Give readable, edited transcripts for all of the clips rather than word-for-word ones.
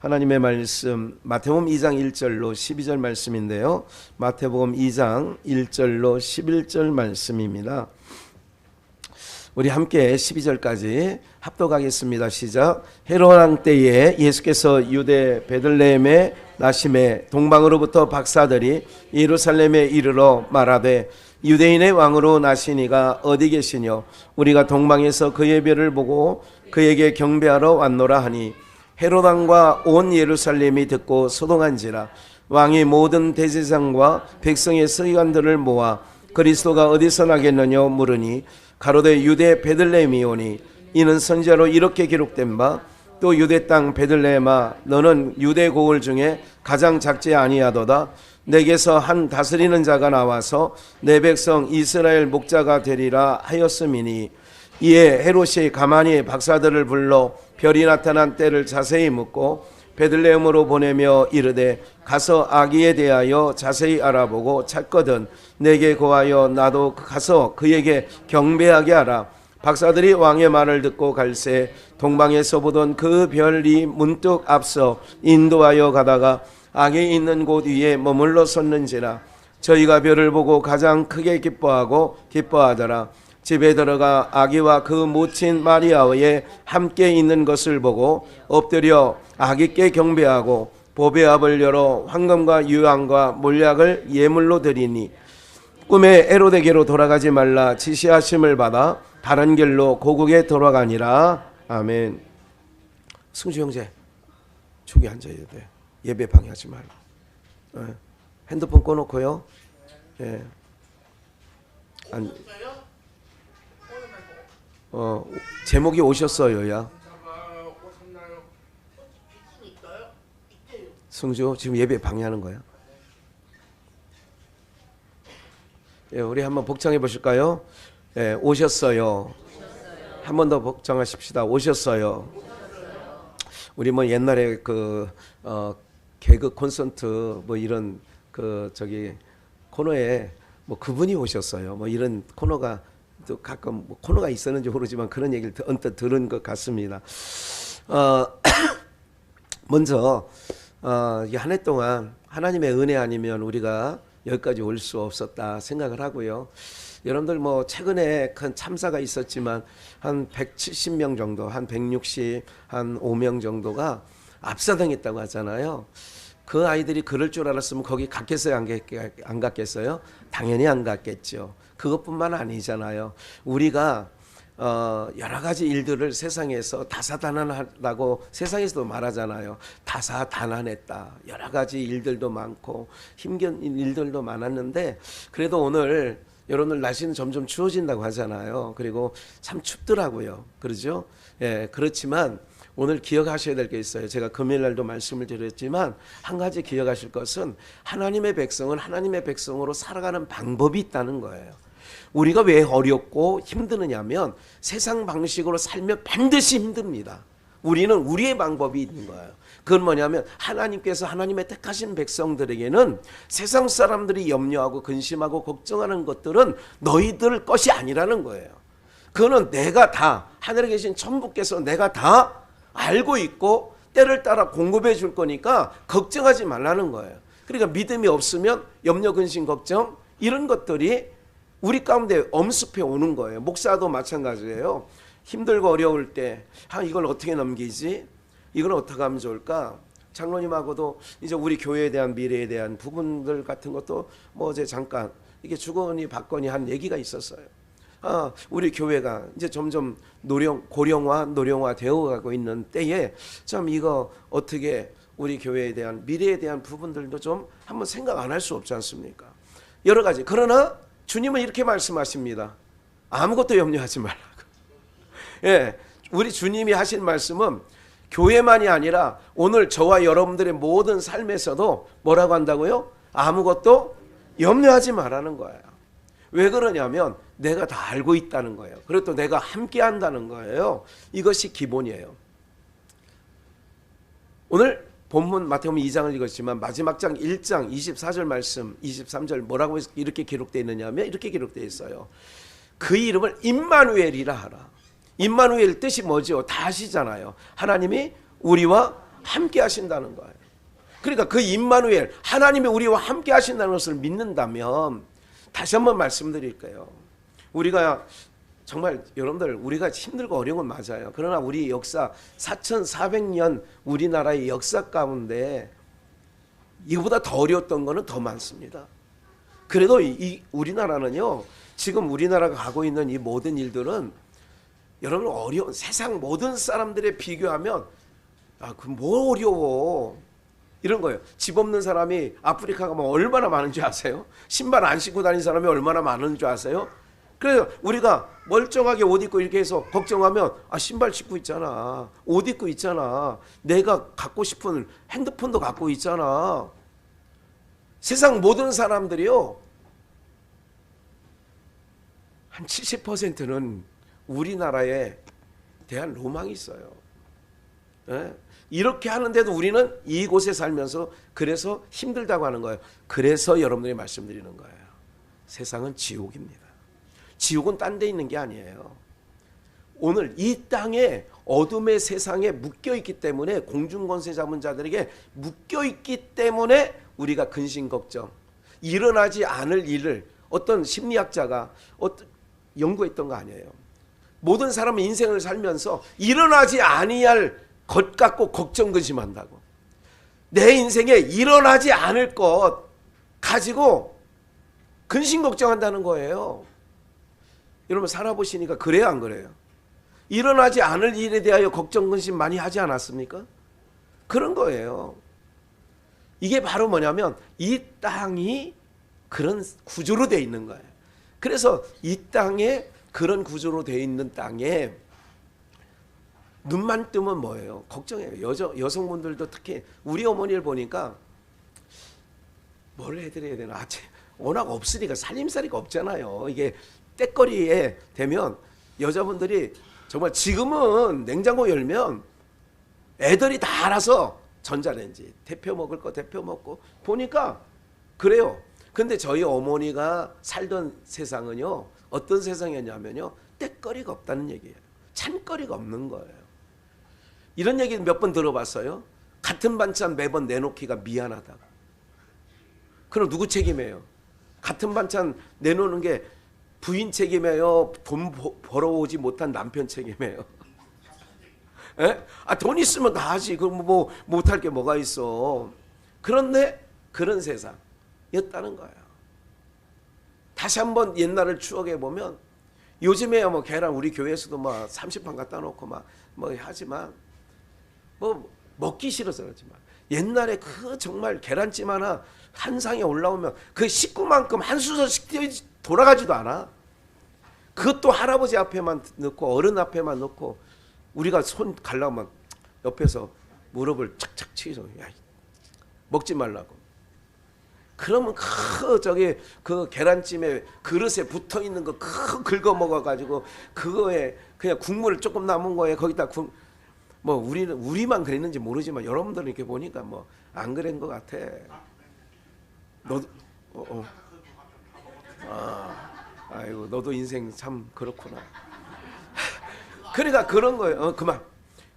하나님의 말씀 마태복음 2장 1절로 12절 말씀인데요. 마태복음 2장 1절로 11절 말씀입니다. 우리 함께 12절까지 합독하겠습니다. 시작. 헤롯 왕 때에 예수께서 유대 베들레헴에 나심에 동방으로부터 박사들이 예루살렘에 이르러 말하되 유대인의 왕으로 나시니가 어디 계시뇨? 우리가 동방에서 그의 별을 보고 그에게 경배하러 왔노라 하니 헤롯 왕과 온 예루살렘이 듣고 소동한지라. 왕이 모든 대제사장과 백성의 서기관들을 모아 그리스도가 어디서 나겠느냐 물으니 가로되 유대 베들레헴이오니 이는 선지자로 이렇게 기록된 바 또 유대 땅 베들레헴아 너는 유대 고을 중에 가장 작지 아니하도다. 내게서 한 다스리는 자가 나와서 내 백성 이스라엘 목자가 되리라 하였음이니. 이에 헤롯이 가만히 박사들을 불러 별이 나타난 때를 자세히 묻고 베들레헴으로 보내며 이르되 가서 아기에 대하여 자세히 알아보고 찾거든 내게 고하여 나도 가서 그에게 경배하게 하라. 박사들이 왕의 말을 듣고 갈새 동방에서 보던 그 별이 문득 앞서 인도하여 가다가 아기 있는 곳 위에 머물러 섰는지라. 저희가 별을 보고 가장 크게 기뻐하더라. 집에 들어가 아기와 그 모친 마리아의 함께 있는 것을 보고 엎드려 아기께 경배하고 보배 앞을 열어 황금과 유황과 몰약을 예물로 드리니 꿈에 헤롯에게로 돌아가지 말라 지시하심을 받아 다른 길로 고국에 돌아가니라. 아멘. 승주 형제 저기 앉아야 돼. 예배 방해하지 말라. 핸드폰 꺼놓고요. 예. 제목이 오셨어요야. 승주 지금 예배 방해하는 거야. 예, 우리 한번 복창해 보실까요? 예, 오셨어요. 한 번 더 복창하십시다. 오셨어요. 우리 뭐 옛날에 개그 콘서트 뭐 이런 코너에 뭐 그분이 오셨어요. 뭐 이런 코너가 또 가끔 뭐 코너가 있었는지 모르지만 그런 얘기를 언뜻 들은 것 같습니다. 먼저 이 한 해 동안 하나님의 은혜 아니면 우리가 여기까지 올 수 없었다 생각을 하고요. 여러분들 뭐 최근에 큰 참사가 있었지만 한 170명 정도, 한 160, 한 5명 정도가 압사당했다고 하잖아요. 그 아이들이 그럴 줄 알았으면 거기 갔겠어요? 안 갔겠어요? 당연히 안 갔겠죠. 그것뿐만 아니잖아요. 우리가 여러 가지 일들을 세상에서 다사다난하다고 세상에서도 말하잖아요. 다사다난했다. 여러 가지 일들도 많고 힘든 일들도 많았는데 그래도 오늘 여러분들 날씨는 점점 추워진다고 하잖아요. 그리고 참 춥더라고요. 그러죠? 예, 그렇지만 오늘 기억하셔야 될 게 있어요. 제가 금요일 날도 말씀을 드렸지만 한 가지 기억하실 것은 하나님의 백성은 하나님의 백성으로 살아가는 방법이 있다는 거예요. 우리가 왜 어렵고 힘드느냐면 세상 방식으로 살면 반드시 힘듭니다. 우리는 우리의 방법이 있는 거예요. 그건 뭐냐면 하나님께서 하나님의 택하신 백성들에게는 세상 사람들이 염려하고 근심하고 걱정하는 것들은 너희들 것이 아니라는 거예요. 그거는 내가 다 하늘에 계신 천부께서 내가 다 알고 있고 때를 따라 공급해 줄 거니까 걱정하지 말라는 거예요. 그러니까 믿음이 없으면 염려 근심 걱정 이런 것들이 우리 가운데 엄습해 오는 거예요. 목사도 마찬가지예요. 힘들고 어려울 때 이걸 어떻게 넘기지? 이걸 어떻게 하면 좋을까? 장로님하고도 이제 우리 교회에 대한 미래에 대한 부분들 같은 것도 뭐 어제 잠깐 이게 주거니 받거니 한 얘기가 있었어요. 우리 교회가 이제 점점 고령화 노령화 되어가고 있는 때에 참 이거 어떻게 우리 교회에 대한 미래에 대한 부분들도 좀 한번 생각 안 할 수 없지 않습니까? 여러 가지. 그러나 주님은 이렇게 말씀하십니다. 아무것도 염려하지 말라고. 예, 우리 주님이 하신 말씀은 교회만이 아니라 오늘 저와 여러분들의 모든 삶에서도 뭐라고 한다고요? 아무것도 염려하지 말라는 거예요. 왜 그러냐면 내가 다 알고 있다는 거예요. 그리고 또 내가 함께 한다는 거예요. 이것이 기본이에요. 오늘 본문 마태복음 2장을 읽었지만 마지막 장 1장 24절 말씀 23절 뭐라고 이렇게 기록되어 있느냐면 이렇게 기록되어 있어요. 그 이름을 임마누엘이라 하라. 임마누엘 뜻이 뭐죠? 다 아시잖아요. 하나님이 우리와 함께 하신다는 거예요. 그러니까 그 임마누엘, 하나님이 우리와 함께 하신다는 것을 믿는다면, 다시 한번 말씀드릴게요. 우리가 정말 여러분들, 우리가 힘들고 어려운 건 맞아요. 그러나 우리 역사 4400년 우리나라의 역사 가운데 이거보다 더 어려웠던 거는 더 많습니다. 그래도 이 우리나라는요, 지금 우리나라가 가고 있는 이 모든 일들은 여러분 어려운, 세상 모든 사람들에 비교하면 그 뭐 어려워 이런 거예요. 집 없는 사람이 아프리카 가면 얼마나 많은 줄 아세요? 신발 안 신고 다니는 사람이 얼마나 많은 줄 아세요? 그래서 우리가 멀쩡하게 옷 입고 이렇게 해서 걱정하면, 신발 신고 있잖아, 옷 입고 있잖아, 내가 갖고 싶은 핸드폰도 갖고 있잖아. 세상 모든 사람들이요, 한 70%는 우리나라에 대한 로망이 있어요. 예? 이렇게 하는데도 우리는 이곳에 살면서 그래서 힘들다고 하는 거예요. 그래서 여러분들이 말씀드리는 거예요. 세상은 지옥입니다. 지옥은 딴 데 있는 게 아니에요. 오늘 이 땅에 어둠의 세상에 묶여있기 때문에, 공중권세 잡은 자들에게 묶여있기 때문에 우리가 근심 걱정, 일어나지 않을 일을 어떤 심리학자가 연구했던 거 아니에요. 모든 사람은 인생을 살면서 일어나지 아니할 것 갖고 걱정 근심한다고. 내 인생에 일어나지 않을 것 가지고 근심 걱정한다는 거예요. 여러분 살아보시니까 그래요, 안 그래요? 일어나지 않을 일에 대하여 걱정 근심 많이 하지 않았습니까? 그런 거예요. 이게 바로 뭐냐면 이 땅이 그런 구조로 돼 있는 거예요. 그래서 이 땅에, 그런 구조로 돼 있는 땅에 눈만 뜨면 뭐예요? 걱정해요. 여성분들도 특히 우리 어머니를 보니까 뭘 해드려야 되나, 워낙 없으니까, 살림살이가 없잖아요. 이게 때거리에 되면 여자분들이 정말, 지금은 냉장고 열면 애들이 다 알아서 전자레인지 데펴 먹을 거 데펴 먹고 보니까 그래요. 근데 저희 어머니가 살던 세상은요, 어떤 세상이었냐면요, 때거리가 없다는 얘기예요. 찬거리가 없는 거예요. 이런 얘기 몇 번 들어봤어요? 같은 반찬 매번 내놓기가 미안하다고. 그럼 누구 책임이에요? 같은 반찬 내놓는 게 부인 책임이에요? 돈 벌어오지 못한 남편 책임이에요? 에? 돈 있으면 다 하지. 그럼 뭐 못할 게 뭐가 있어. 그런데 그런 세상이었다는 거예요. 다시 한번 옛날을 추억해 보면, 요즘에야 뭐 계란 우리 교회에서도 막 30판 갖다 놓고 막 뭐 하지만, 뭐 먹기 싫어서 그렇지만, 옛날에 그 정말 계란찜 하나 한 상에 올라오면 그 식구만큼 한 수저씩 돌아가지도 않아. 그것도 할아버지 앞에만 넣고 어른 앞에만 넣고, 우리가 손 갈라면 옆에서 무릎을 착착 치서, 야, 먹지 말라고. 그러면 그 계란찜에 그릇에 붙어 있는 거 긁어 먹어 가지고, 그거에 그냥 국물을 조금 남은 거에 거기다 뭐 우리만 그랬는지 모르지만 여러분들은 이렇게 보니까 뭐 안 그런 것 같아. 너도 아이고, 너도 인생 참 그렇구나. 그러니까 그런 거예요. 그만.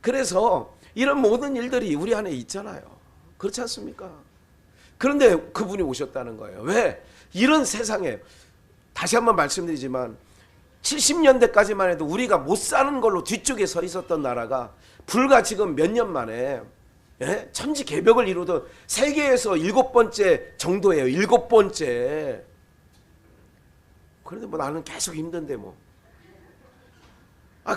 그래서 이런 모든 일들이 우리 안에 있잖아요. 그렇지 않습니까? 그런데 그분이 오셨다는 거예요. 왜? 이런 세상에, 다시 한번 말씀드리지만 70년대까지만 해도 우리가 못 사는 걸로 뒤쪽에 서 있었던 나라가 불과 지금 몇 년 만에 천지개벽을 이루던 세계에서 7번째 정도예요. 7번째. 그런데 뭐 나는 계속 힘든데 뭐.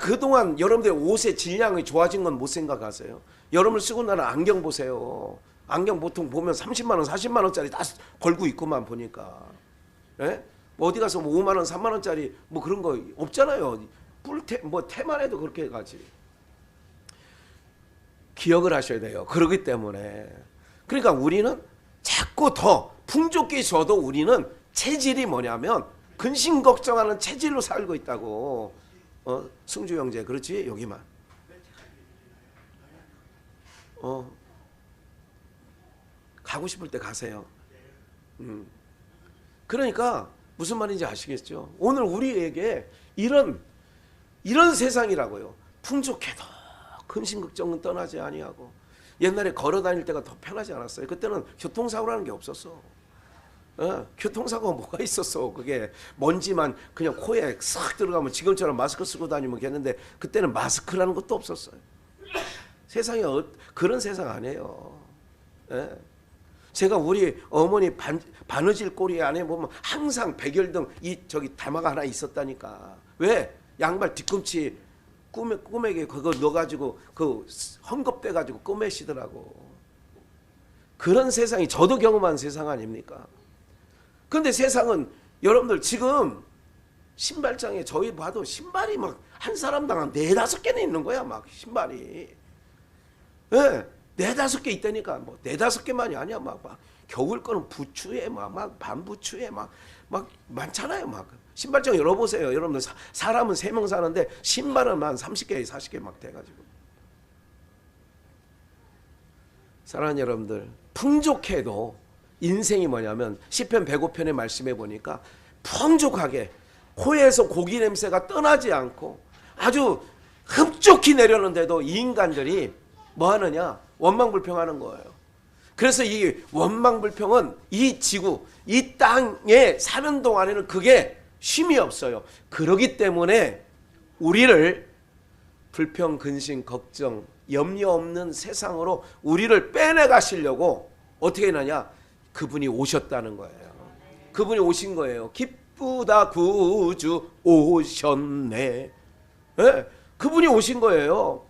그동안 여러분들 옷의 질량이 좋아진 건 못 생각하세요? 여러분 쓰고 나는 안경 보세요. 안경 보통 보면 30만 원, 40만 원짜리 다 걸고 있구만 보니까. 예? 뭐 어디 가서 뭐 5만 원, 3만 원짜리 뭐 그런 거 없잖아요. 태만 해도 그렇게 가지. 기억을 하셔야 돼요. 그러기 때문에. 그러니까 우리는 자꾸 더 풍족히 줘도 우리는 체질이 뭐냐면 근심 걱정하는 체질로 살고 있다고. 승주 형제, 그렇지? 여기만. 가고 싶을 때 가세요. 그러니까 무슨 말인지 아시겠죠? 오늘 우리에게 이런 세상이라고요. 풍족해도 근심 걱정은 떠나지 아니하고, 옛날에 걸어 다닐 때가 더 편하지 않았어요? 그때는 교통사고라는 게 없었어. 교통사고가 뭐가 있었어? 그게 먼지만 그냥 코에 싹 들어가면 지금처럼 마스크 쓰고 다니면 되는데 그때는 마스크라는 것도 없었어요. 세상에 그런 세상 아니에요. 예. 제가 우리 어머니 바느질 꼬리 안에 보면 항상 백열등 저기 담화가 하나 있었다니까. 왜? 양발 뒤꿈치 꾸매게 그거 넣어가지고 그 헝겊대가지고 꾸매시더라고. 그런 세상이 저도 경험한 세상 아닙니까? 근데 세상은 여러분들 지금 신발장에 저희 봐도 신발이 막 한 사람당 한 4-5개는 있는 거야. 막 신발이. 예, 4-5개 있다니까. 뭐 4-5개만이 아니야. 막 겨울 거는 부추에 막 반부추에 막 많잖아요. 막 신발장 열어보세요. 여러분들 사람은 3명 사는데 신발은 한 30개 40개 막 돼가지고. 사랑하는 여러분들, 풍족해도 인생이 뭐냐면 시편 105편의 말씀해 보니까 풍족하게 코에서 고기 냄새가 떠나지 않고 아주 흡족히 내려오는데도 이 인간들이 뭐 하느냐? 원망불평하는 거예요. 그래서 이 원망불평은 이 지구, 이 땅에 사는 동안에는 그게 쉼이 없어요. 그러기 때문에 우리를 불평, 근심, 걱정, 염려 없는 세상으로 우리를 빼내가시려고 어떻게 했느냐? 그분이 오셨다는 거예요. 그분이 오신 거예요. 기쁘다 구주 오셨네. 네, 그분이 오신 거예요.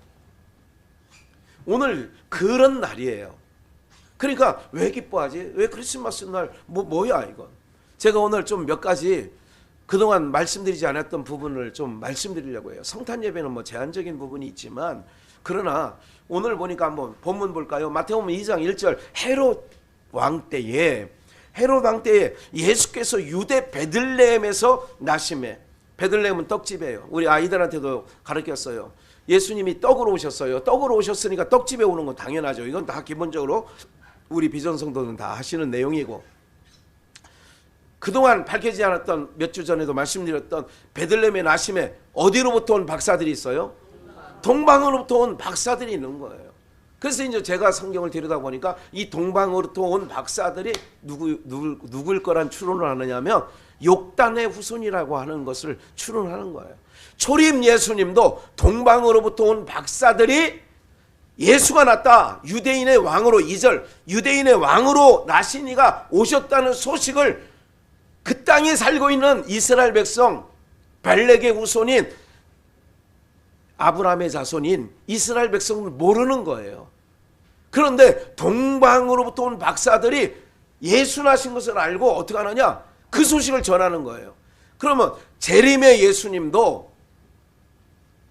오늘 그런 날이에요. 그러니까 왜 기뻐하지? 왜 크리스마스 날 뭐야 이건? 제가 오늘 좀 몇 가지 그동안 말씀드리지 않았던 부분을 좀 말씀드리려고 해요. 성탄 예배는 뭐 제한적인 부분이 있지만 그러나 오늘 보니까 한번 본문 볼까요? 마태복음 2장 1절 헤롯 왕 때에 예수께서 유대 베들레헴에서 나심에, 베들레헴은 떡집이에요. 우리 아이들한테도 가르쳤어요. 예수님이 떡으로 오셨어요. 떡으로 오셨으니까 떡집에 오는 건 당연하죠. 이건 다 기본적으로 우리 비전성도는 다 하시는 내용이고, 그동안 밝혀지지 않았던 몇 주 전에도 말씀드렸던 베들레헴의 나심에 어디로부터 온 박사들이 있어요? 동방으로부터 온 박사들이 있는 거예요. 그래서 이제 제가 성경을 들여다보니까 이 동방으로부터 온 박사들이 누굴 거란 추론을 하느냐면 욕단의 후손이라고 하는 것을 추론하는 거예요. 초림 예수님도 동방으로부터 온 박사들이 예수가 났다, 유대인의 왕으로, 2절 유대인의 왕으로 나신 이가 오셨다는 소식을 그 땅에 살고 있는 이스라엘 백성, 벨렉의 후손인 아브라함의 자손인 이스라엘 백성은 모르는 거예요. 그런데 동방으로부터 온 박사들이 예수 나신 것을 알고 어떻게 하느냐? 그 소식을 전하는 거예요. 그러면 재림의 예수님도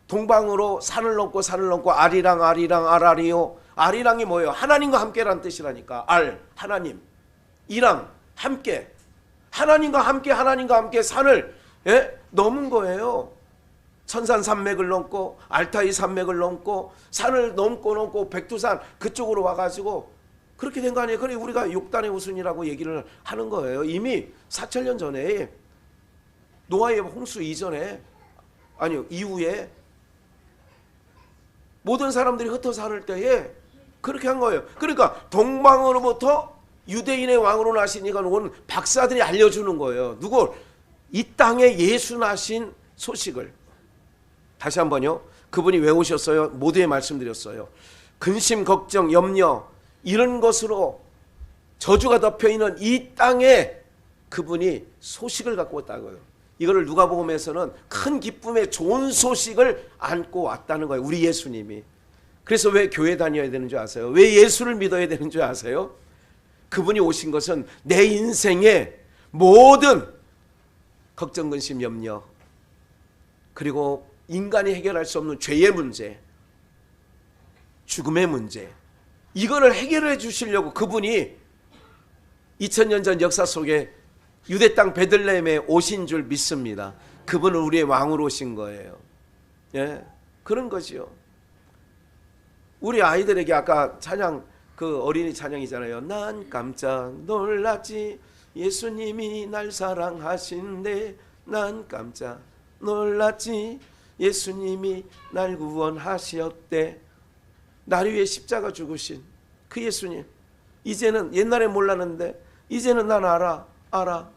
동방으로 산을 넘고 아리랑 아라리요. 아리랑이 뭐예요? 하나님과 함께라는 뜻이라니까. 하나님, 이랑 함께, 하나님과 함께 산을 넘은 거예요. 천산 산맥을 넘고 알타이 산맥을 넘고 산을 넘고 백두산 그쪽으로 와가지고 그렇게 된 거 아니에요. 그래 우리가 욕단의 후손이라고 얘기를 하는 거예요. 이미 4,000년 전에 노아의 홍수 이후에 모든 사람들이 흩어 살 때에 그렇게 한 거예요. 그러니까 동방으로부터 유대인의 왕으로 나신 이가 온 박사들이 알려주는 거예요. 누구? 이 땅에 예수 나신 소식을. 다시 한번요. 그분이 왜 오셨어요? 모두에 말씀드렸어요. 근심, 걱정, 염려 이런 것으로 저주가 덮여있는 이 땅에 그분이 소식을 갖고 왔다고요. 이거를 누가복음에서는 큰 기쁨의 좋은 소식을 안고 왔다는 거예요. 우리 예수님이. 그래서 왜 교회 다녀야 되는 줄 아세요? 왜 예수를 믿어야 되는 줄 아세요? 그분이 오신 것은 내 인생의 모든 걱정, 근심, 염려 그리고 인간이 해결할 수 없는 죄의 문제, 죽음의 문제, 이거를 해결해 주시려고 그분이 2000년 전 역사 속에 유대 땅 베들레헴에 오신 줄 믿습니다. 그분은 우리의 왕으로 오신 거예요. 예, 그런 거지요. 우리 아이들에게 아까 찬양, 그 어린이 찬양이잖아요. 난 깜짝 놀랐지 예수님이 날 사랑하신대. 난 깜짝 놀랐지 예수님이 날 구원하셨대. 나를 위해 십자가 죽으신 그 예수님, 이제는 옛날에 몰랐는데 이제는 난 알아.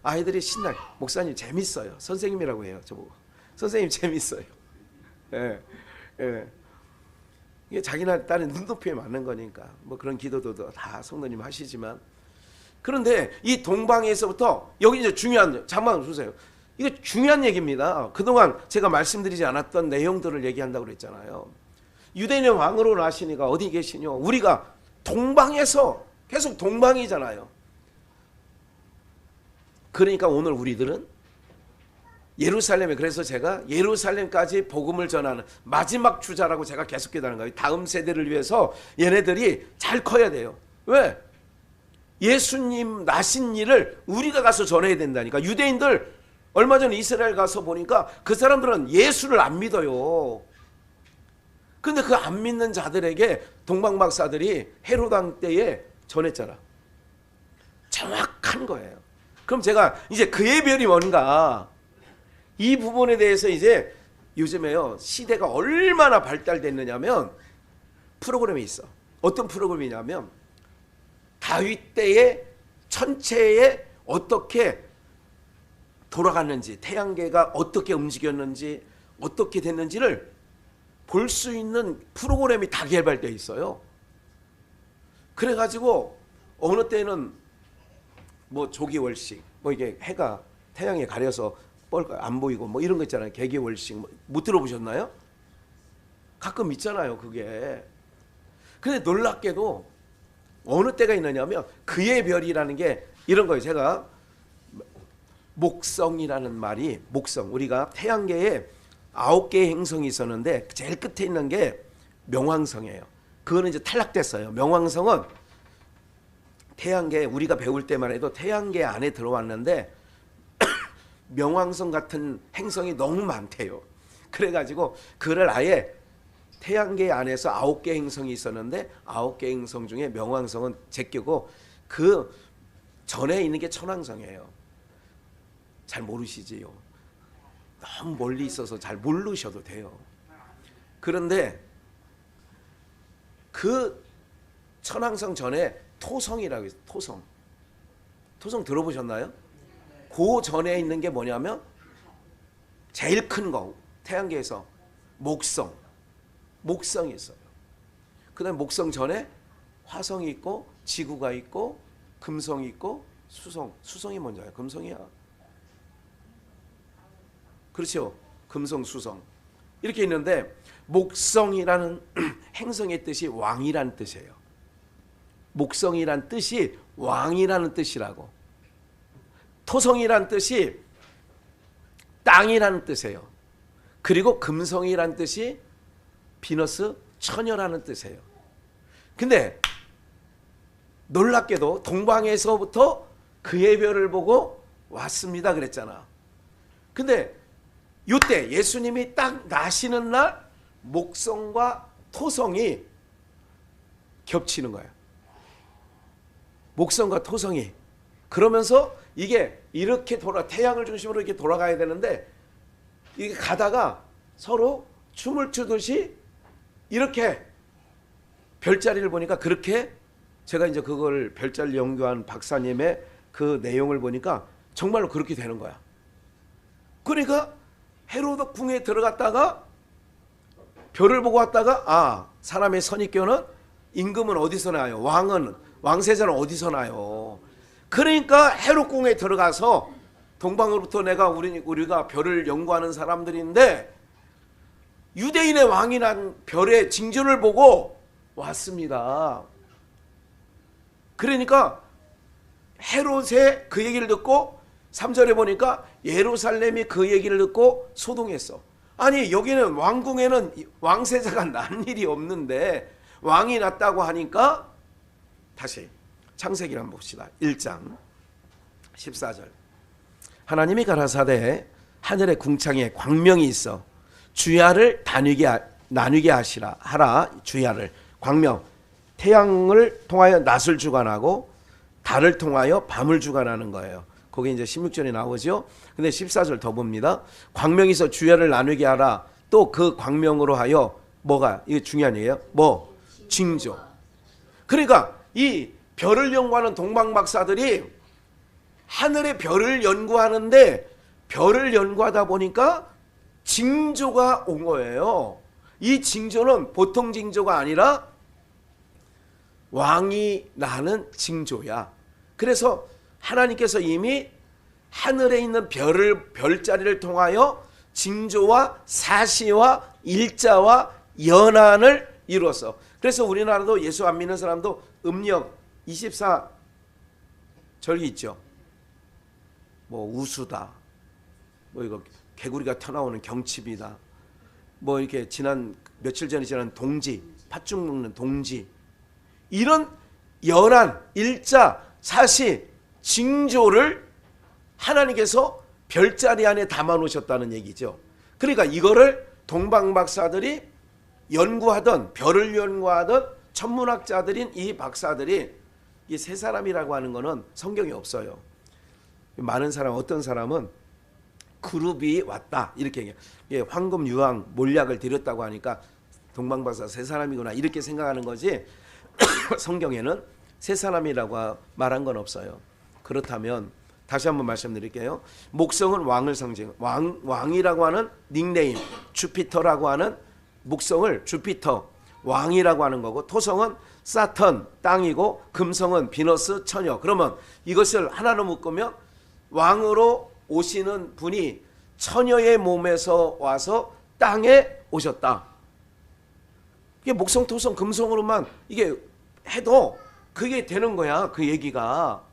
아이들이 신나게, 목사님 재밌어요. 선생님이라고 해요. 저보고 선생님 재밌어요. 예, 예. 이게 자기나 딸의 눈높이에 맞는 거니까 뭐 그런 기도도 다 성도님 하시지만, 그런데 이 동방에서부터 여기 이제 중요한, 잠깐만 보세요. 이거 중요한 얘기입니다. 그동안 제가 말씀드리지 않았던 내용들을 얘기한다고 그랬잖아요. 유대인의 왕으로 나시니가 어디 계시뇨? 우리가 동방에서 계속 동방이잖아요. 그러니까 오늘 우리들은 예루살렘에, 그래서 제가 예루살렘까지 복음을 전하는 마지막 주자라고 제가 계속 기도하는 거예요. 다음 세대를 위해서 얘네들이 잘 커야 돼요. 왜? 예수님 나신 일을 우리가 가서 전해야 된다니까. 유대인들 얼마 전에 이스라엘 가서 보니까 그 사람들은 예수를 안 믿어요. 근데 그 안 믿는 자들에게 동방박사들이 헤롯 왕 때에 전했잖아. 정확한 거예요. 그럼 제가 이제 그의 별이 뭔가, 이 부분에 대해서 이제 요즘에요, 시대가 얼마나 발달됐느냐면 프로그램이 있어. 어떤 프로그램이냐면 다윗 때의 천체에 어떻게 돌아갔는지, 태양계가 어떻게 움직였는지, 어떻게 됐는지를 볼 수 있는 프로그램이 다 개발되어 있어요. 그래가지고 어느 때는 뭐 조기월식, 뭐 이게 해가 태양에 가려서 안 보이고 뭐 이런 거 있잖아요. 개기월식, 못 들어보셨나요? 가끔 있잖아요, 그게. 근데 놀랍게도 어느 때가 있느냐면 그의 별이라는 게 이런 거예요. 제가 목성이라는 말이, 목성, 우리가 태양계에 9개의 행성이 있었는데 제일 끝에 있는 게 명왕성이에요. 그거는 이제 탈락됐어요. 명왕성은 태양계, 우리가 배울 때만 해도 태양계 안에 들어왔는데 명왕성 같은 행성이 너무 많대요. 그래가지고 그를 아예 태양계 안에서 9개 행성이 있었는데 9개 행성 중에 명왕성은 제끼고 그 전에 있는 게 천왕성이에요. 잘 모르시지요? 너무 멀리 있어서 잘 모르셔도 돼요. 그런데 그 천왕성 전에 토성이라고 있어요. 토성 들어보셨나요? 그 전에 있는 게 뭐냐면 제일 큰 거, 태양계에서 목성이 있어요. 그 다음에 목성 전에 화성이 있고 지구가 있고 금성이 있고 수성이 뭔지 알아요? 금성이야. 그렇죠. 금성, 수성 이렇게 있는데 목성이라는 행성의 뜻이 왕이라는 뜻이에요. 목성이란 뜻이 왕이라는 뜻이라고. 토성이란 뜻이 땅이라는 뜻이에요. 그리고 금성이란 뜻이 비너스, 처녀라는 뜻이에요. 근데 놀랍게도 동방에서부터 그의 별을 보고 왔습니다 그랬잖아. 근데 이때 예수님이 딱 나시는 날 목성과 토성이 겹치는 거예요. 목성과 토성이. 그러면서 이게 이렇게 태양을 중심으로 이렇게 돌아가야 되는데 이게 가다가 서로 춤을 추듯이 이렇게 별자리를 보니까, 그렇게 제가 이제 그걸 별자리 연구한 박사님의 그 내용을 보니까 정말로 그렇게 되는 거야. 그러니까 헤로드 궁에 들어갔다가 별을 보고 왔다가 사람의 선입견은 임금은 어디서 나요? 왕세자는 어디서 나요? 그러니까 헤롯 궁에 들어가서 동방으로부터 우리가 별을 연구하는 사람들인데 유대인의 왕이란 별의 징조를 보고 왔습니다. 그러니까 헤롯의 그 얘기를 듣고 3절에 보니까 예루살렘이 그 얘기를 듣고 소동했어. 아니 여기는 왕궁에는 왕세자가 난 일이 없는데 왕이 났다고 하니까, 다시 창세기를 한번 봅시다. 1장 14절. 하나님이 가라사대 하늘의 궁창에 광명이 있어 주야를 나뉘게 하라. 주야를, 광명, 태양을 통하여 낮을 주관하고 달을 통하여 밤을 주관하는 거예요. 거기 이제 16절이 나오죠. 근데 14절 더 봅니다. 광명에서 주야를 나누게 하라. 또 그 광명으로 하여 뭐가 이게 중요한 얘기예요. 뭐 징조. 그러니까 이 별을 연구하는 동방박사들이 하늘의 별을 연구하는데 별을 연구하다 보니까 징조가 온 거예요. 이 징조는 보통 징조가 아니라 왕이 나는 징조야. 그래서 하나님께서 이미 하늘에 있는 별자리를 통하여 징조와 사시와 일자와 연한을 이루었어. 그래서 우리나라도 예수 안 믿는 사람도 음력 24절기 있죠. 뭐 우수다, 뭐 이거 개구리가 튀어나오는 경칩이다, 뭐 이렇게 지난 며칠 전에 지난 동지, 팥죽 먹는 동지, 이런 연한, 일자, 사시, 징조를 하나님께서 별자리 안에 담아 놓으셨다는 얘기죠. 그러니까 이거를 동방박사들이 연구하던, 별을 연구하던 천문학자들인 이 박사들이, 이 세 사람이라고 하는 거는 성경에 없어요. 많은 사람, 어떤 사람은 그룹이 왔다 이렇게 얘기해요. 예, 황금 유황 몰약을 드렸다고 하니까 동방박사 세 사람이구나 이렇게 생각하는 거지 성경에는 세 사람이라고 말한 건 없어요. 그렇다면 다시 한번 말씀드릴게요. 목성은 왕을 상징, 왕이라고 하는 닉네임, 주피터라고 하는 목성을 주피터, 왕이라고 하는 거고, 토성은 사턴, 땅이고, 금성은 비너스, 처녀. 그러면 이것을 하나로 묶으면 왕으로 오시는 분이 처녀의 몸에서 와서 땅에 오셨다. 이게 목성, 토성, 금성으로만 이게 해도 그게 되는 거야. 그 얘기가.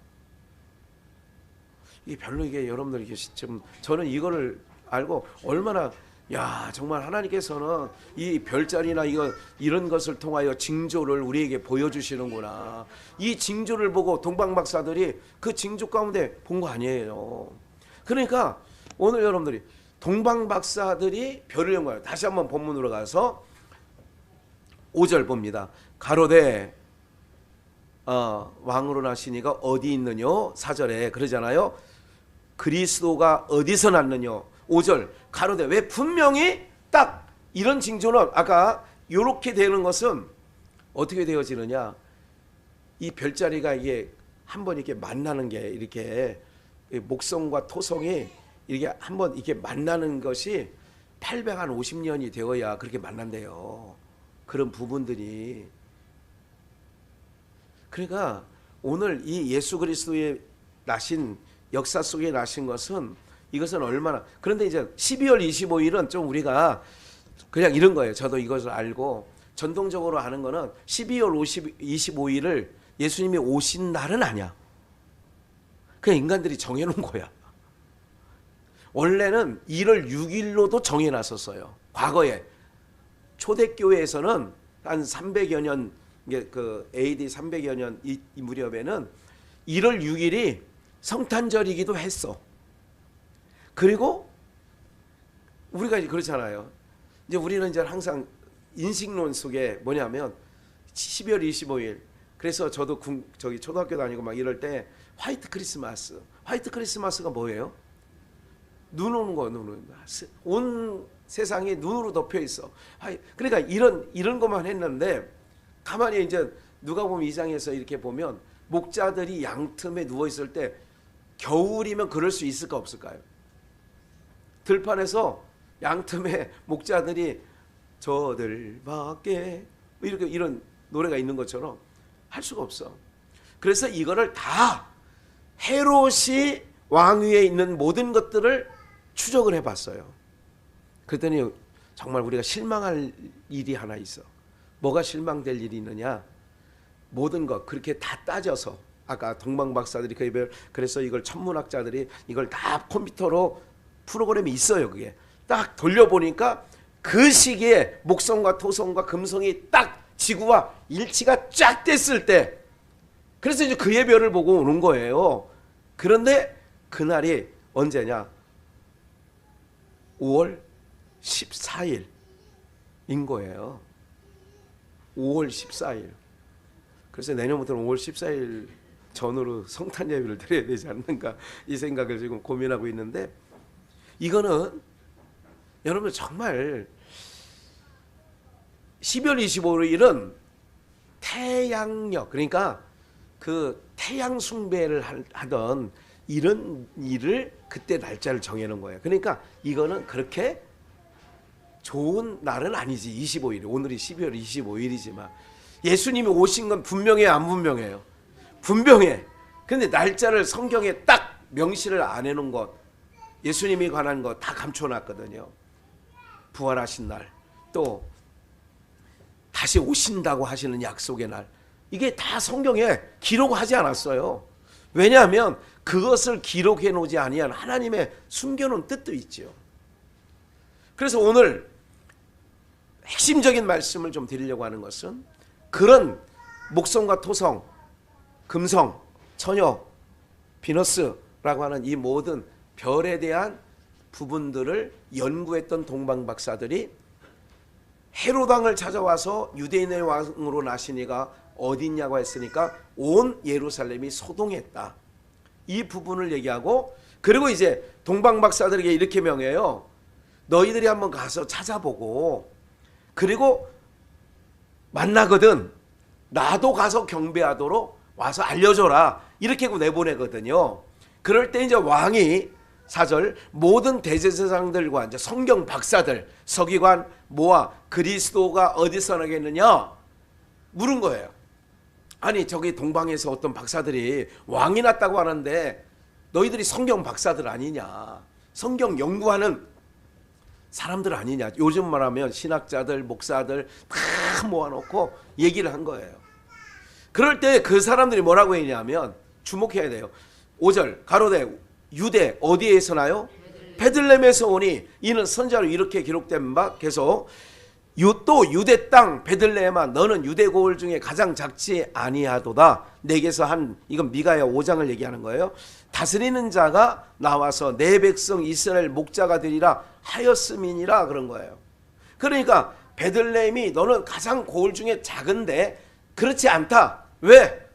이게 별로 이게 여러분들 이게 지금 저는 이거를 알고 얼마나 야 정말 하나님께서는 이 별자리나 이런 것을 통하여 징조를 우리에게 보여주시는구나. 이 징조를 보고 동방박사들이 그 징조 가운데 본 거 아니에요. 그러니까 오늘 여러분들이 동방박사들이 별을 연구해요. 다시 한번 본문으로 가서 5절 봅니다. 가로되 왕으로 나시니가 어디 있느뇨? 4절에 그러잖아요. 그리스도가 어디서 났느뇨? 5절 가로되. 왜 분명히 딱 이런 징조는 아까 이렇게 되는 것은 어떻게 되어지느냐? 이 별자리가 이게 한번 이렇게 만나는 게 이렇게 목성과 토성이 이게 한번 이렇게 만나는 것이 850년이 되어야 그렇게 만난대요. 그런 부분들이. 그러니까 오늘 이 예수 그리스도의 나신 역사 속에 나신 것은 이것은 얼마나. 그런데 이제 12월 25일은 좀 우리가 그냥 이런 거예요. 저도 이것을 알고 전통적으로 하는 거는 12월 25일을 예수님이 오신 날은 아니야. 그냥 인간들이 정해놓은 거야. 원래는 1월 6일로도 정해놨었어요. 과거에 초대교회에서는 한 300여 년, 그 AD 300여 년 이 무렵에는 1월 6일이 성탄절이기도 했어. 그리고 우리가 이제 그렇잖아요. 이제 우리는 이제 항상 인식론 속에 뭐냐면 12월 25일. 그래서 저도 저기 초등학교 다니고 막 이럴 때 화이트 크리스마스. 화이트 크리스마스가 뭐예요? 눈 오는 거, 온 세상이 눈으로 덮여 있어. 그러니까 이런 것만 했는데 가만히 이제 누가 보면 2장에서 이렇게 보면 목자들이 양틈에 누워 있을 때 겨울이면 그럴 수 있을까 없을까요? 들판에서 양틈에 목자들이 저들밖에 이렇게 이런 노래가 있는 것처럼 할 수가 없어. 그래서 이거를 다 헤롯이 왕위에 있는 모든 것들을 추적을 해봤어요. 그랬더니 정말 우리가 실망할 일이 하나 있어. 뭐가 실망될 일이 있느냐? 모든 것 그렇게 다 따져서 아까 동방박사들이 그래서 이걸 천문학자들이 이걸 다 컴퓨터로 프로그램이 있어요. 그게 딱 돌려보니까 그 시기에 목성과 토성과 금성이 딱 지구와 일치가 쫙 됐을 때, 그래서 이제 그의 별을 보고 오는 거예요. 그런데 그날이 언제냐? 5월 14일인 거예요. 5월 14일. 그래서 내년부터는 5월 14일 전후로 성탄 예배를 드려야 되지 않는가 이 생각을 지금 고민하고 있는데, 이거는 여러분 정말 12월 25일은 태양력, 그러니까 그 태양 숭배를 하던 이런 일을 그때 날짜를 정해놓은 거예요. 그러니까 이거는 그렇게 좋은 날은 아니지. 25일, 오늘이 12월 25일이지만 예수님이 오신 건 분명해요, 안 분명해요? 분명해. 근데 날짜를 성경에 딱 명시를 안 해놓은 것, 예수님이 관한 거 다 감춰놨거든요. 부활하신 날, 또 다시 오신다고 하시는 약속의 날, 이게 다 성경에 기록하지 않았어요. 왜냐하면 그것을 기록해 놓지 아니한 하나님의 숨겨놓은 뜻도 있죠. 그래서 오늘 핵심적인 말씀을 좀 드리려고 하는 것은, 그런 목성과 토성, 금성, 처녀, 비너스라고 하는 이 모든 별에 대한 부분들을 연구했던 동방 박사들이 헤롯 왕을 찾아와서 유대인의 왕으로 나시니가 어딨냐고 했으니까 온 예루살렘이 소동했다. 이 부분을 얘기하고, 그리고 이제 동방 박사들에게 이렇게 명해요. 너희들이 한번 가서 찾아보고, 그리고 만나거든 나도 가서 경배하도록 와서 알려줘라. 이렇게 내보내거든요. 그럴 때 이제 왕이 4절 모든 대제사장들과 이제 성경 박사들, 서기관 모아 그리스도가 어디서 나겠느냐 물은 거예요. 아니 저기 동방에서 어떤 박사들이 왕이 났다고 하는데 너희들이 성경 박사들 아니냐, 성경 연구하는 사람들 아니냐, 요즘 말하면 신학자들, 목사들 다 모아놓고 얘기를 한 거예요. 그럴 때 그 사람들이 뭐라고 했냐면, 주목해야 돼요. 5절 가로되 유대 어디에서 나요? 베들레헴에서 오니 이는 선자로 이렇게 기록된 바 계속 또 유대 땅 베들레헴아 너는 유대 고을 중에 가장 작지 아니하도다. 내게서 한, 이건 미가야 5장을 얘기하는 거예요. 다스리는 자가 나와서 내 백성 이스라엘 목자가 되리라 하였음이니라 그런 거예요. 그러니까 베들레헴이 너는 가장 고을 중에 작은데 그렇지 않다. 왜?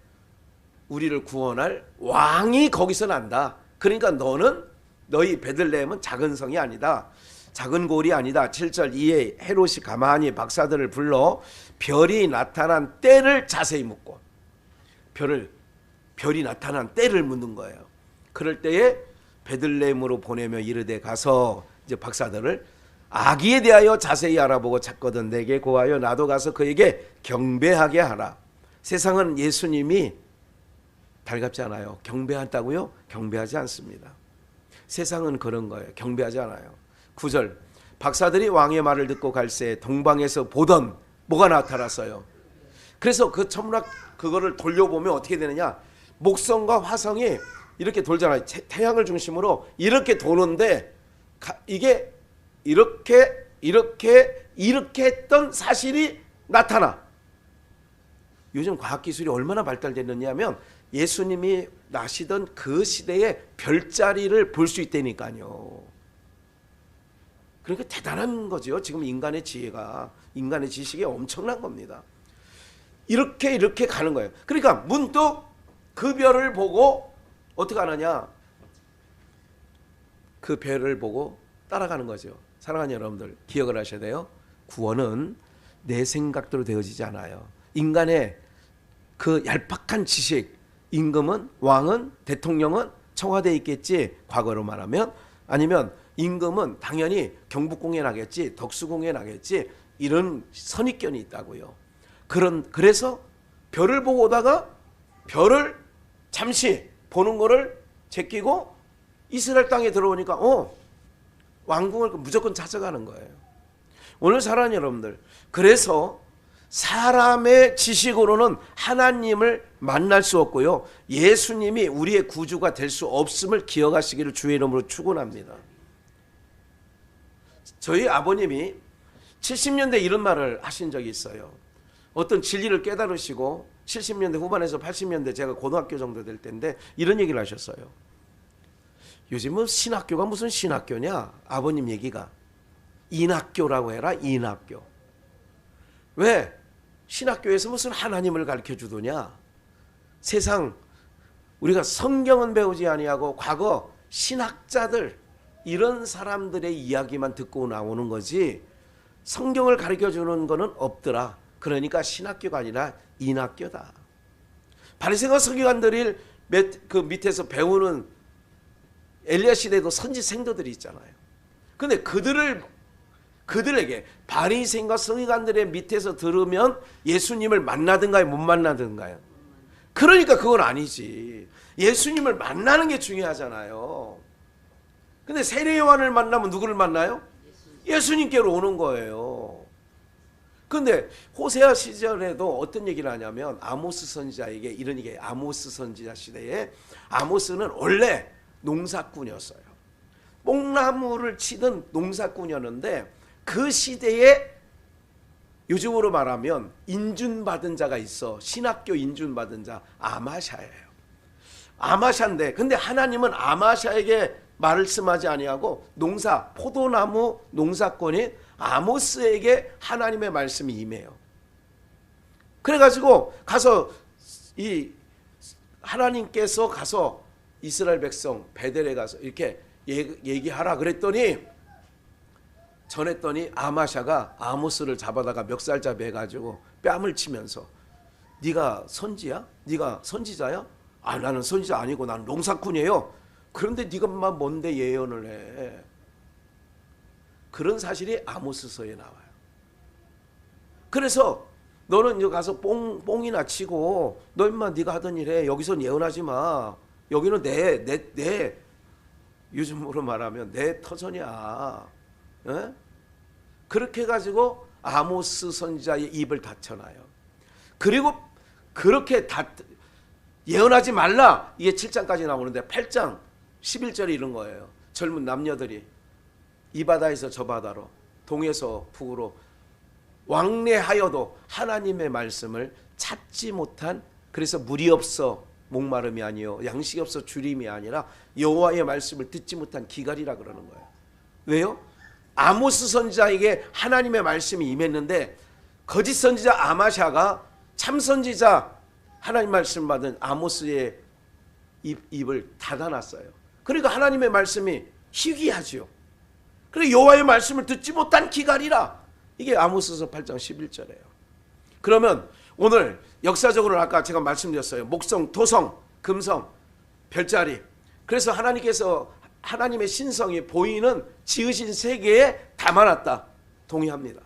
우리를 구원할 왕이 거기서 난다. 그러니까 너희 베들레헴은 작은 성이 아니다, 작은 고을이 아니다. 7절 이에 헤롯이 가만히 박사들을 불러 별이 나타난 때를 자세히 묻고, 별이 나타난 때를 묻는 거예요. 그럴 때에 베들레헴으로 보내며 이르되 가서 이제 박사들을 아기에 대하여 자세히 알아보고 찾거든 내게 고하여 나도 가서 그에게 경배하게 하라. 세상은 예수님이 달갑지 않아요. 경배한다고요? 경배하지 않습니다. 세상은 그런 거예요. 경배하지 않아요. 9절 박사들이 왕의 말을 듣고 갈새 동방에서 보던 뭐가 나타났어요. 그래서 그 천문학 그거를 돌려보면 어떻게 되느냐, 목성과 화성이 이렇게 돌잖아요. 태양을 중심으로 이렇게 도는데 이게 이렇게 했던 사실이 나타나. 요즘 과학기술이 얼마나 발달됐느냐면 예수님이 나시던 그 시대의 별자리를 볼 수 있다니까요. 그러니까 대단한 거죠. 지금 인간의 지혜가, 인간의 지식이 엄청난 겁니다. 이렇게 가는 거예요. 그러니까 문득 그 별을 보고 어떻게 하느냐, 그 별을 보고 따라가는 거죠. 사랑하는 여러분들, 기억을 하셔야 돼요. 구원은 내 생각대로 되어지지 않아요. 인간의 그 얄팍한 지식, 임금은, 왕은, 대통령은 청와대에 있겠지, 과거로 말하면. 아니면 임금은 당연히 경복궁에 나겠지, 덕수궁에 나겠지, 이런 선입견이 있다고요. 그래서 별을 보고 오다가 별을 잠시 보는 거를 제끼고 이스라엘 땅에 들어오니까 왕궁을 무조건 찾아가는 거예요. 오늘 사랑하는 여러분들, 그래서 사람의 지식으로는 하나님을 만날 수 없고요, 예수님이 우리의 구주가 될 수 없음을 기억하시기를 주의 이름으로 축원합니다. 저희 아버님이 70년대 이런 말을 하신 적이 있어요. 어떤 진리를 깨달으시고 70년대 후반에서 80년대 제가 고등학교 정도 될 때인데 이런 얘기를 하셨어요. 요즘은 신학교가 무슨 신학교냐, 아버님 얘기가 인학교라고 해라. 인학교. 왜? 신학교에서 무슨 하나님을 가르쳐 주더냐. 세상 우리가 성경은 배우지 아니하고 과거 신학자들 이런 사람들의 이야기만 듣고 나오는 거지, 성경을 가르쳐 주는 거는 없더라. 그러니까 신학교가 아니라 인학교다. 바리새인과 서기관들이 그 밑에서 배우는 엘리야 시대에도 선지 생도들이 있잖아요. 근데 그들에게 바리새인과 서기관들의 밑에서 들으면 예수님을 만나든가요, 못 만나든가요? 그러니까 그건 아니지. 예수님을 만나는 게 중요하잖아요. 근데 세례 요한을 만나면 누구를 만나요? 예수님께로 오는 거예요. 근데 호세아 시절에도 어떤 얘기를 하냐면 아모스 선지자에게 이런 얘기, 아모스 선지자 시대에 아모스는 원래 농사꾼이었어요. 뽕나무를 치던 농사꾼이었는데 그 시대에 요즘으로 말하면 인준받은 자가 있어. 신학교 인준받은 자 아마샤예요. 아마샤인데 근데 하나님은 아마샤에게 말씀하지 아니하고 포도나무 농사꾼인 아모스에게 하나님의 말씀이 임해요. 그래가지고 가서 이 하나님께서 가서 이스라엘 백성 베델에 가서 이렇게 얘기하라 전했더니 아마샤가 아모스를 잡아다가 멱살잡이 해가지고 뺨을 치면서 네가 선지야? 네가 선지자야? 아, 나는 선지자 아니고 나는 농사꾼이에요. 그런데 네가 뭔데 예언을 해? 그런 사실이 아모스서에 나와요. 그래서 너는 여기 가서 뽕이나 치고 너 인마 네가 하던 일 해. 여기선 예언하지 마. 여기는 내 요즘으로 말하면 내 터전이야. 에? 그렇게 해가지고 아모스 선지자의 입을 닫혀놔요. 그리고 그렇게 예언하지 말라. 이게 7장까지 나오는데 8장 11절이 이런 거예요. 젊은 남녀들이 이 바다에서 저 바다로 동에서 북으로 왕래하여도 하나님의 말씀을 찾지 못한, 그래서 물이 없어 목마름이 아니요 양식이 없어 주림이 아니라 여호와의 말씀을 듣지 못한 기갈이라 그러는 거예요. 왜요? 아모스 선지자에게 하나님의 말씀이 임했는데 거짓 선지자 아마샤가 참 선지자 하나님 말씀 받은 아모스의 입을 닫아놨어요. 그러니까 하나님의 말씀이 희귀하죠. 그리고 여호와의 말씀을 듣지 못한 기갈이라. 이게 아모스서 8장 11절이에요. 그러면 오늘 역사적으로 아까 제가 말씀드렸어요. 목성, 토성, 금성, 별자리. 그래서 하나님께서 하나님의 신성이 보이는 지으신 세계에 담아놨다. 동의합니다.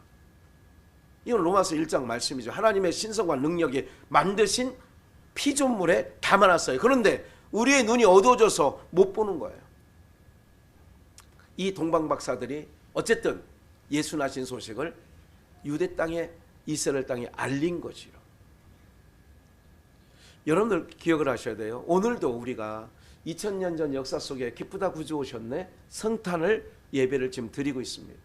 이건 로마서 1장 말씀이죠. 하나님의 신성과 능력이 만드신 피조물에 담아놨어요. 그런데 우리의 눈이 어두워져서 못 보는 거예요. 이 동방박사들이 어쨌든 예수 나신 소식을 유대 땅에, 이스라엘 땅에 알린 거지요. 여러분들 기억을 하셔야 돼요. 오늘도 우리가 2000년 전 역사 속에 기쁘다 구주 오셨네 성탄을 예배를 지금 드리고 있습니다.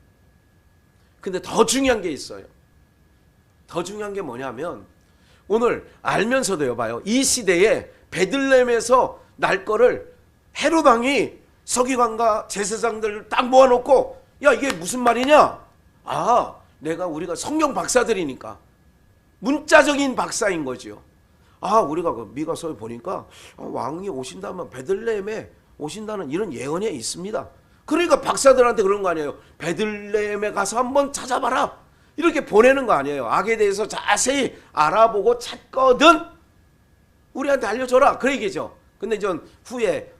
근데 더 중요한 게 있어요. 더 중요한 게 뭐냐면 오늘 알면서도요, 봐요. 이 시대에 베들레헴에서 날 거를 헤롯 왕이 서기관과 제사장들을 딱 모아놓고, 야, 이게 무슨 말이냐? 아, 우리가 성경 박사들이니까 문자적인 박사인 거죠. 아, 우리가 그 미가서에 보니까 왕이 오신다면 베들레헴에 오신다는 이런 예언이 있습니다. 그러니까 박사들한테 그런 거 아니에요. 베들레헴에 가서 한번 찾아봐라. 이렇게 보내는 거 아니에요. 악에 대해서 자세히 알아보고 찾거든 우리한테 알려줘라. 그 얘기죠. 근데 전 후에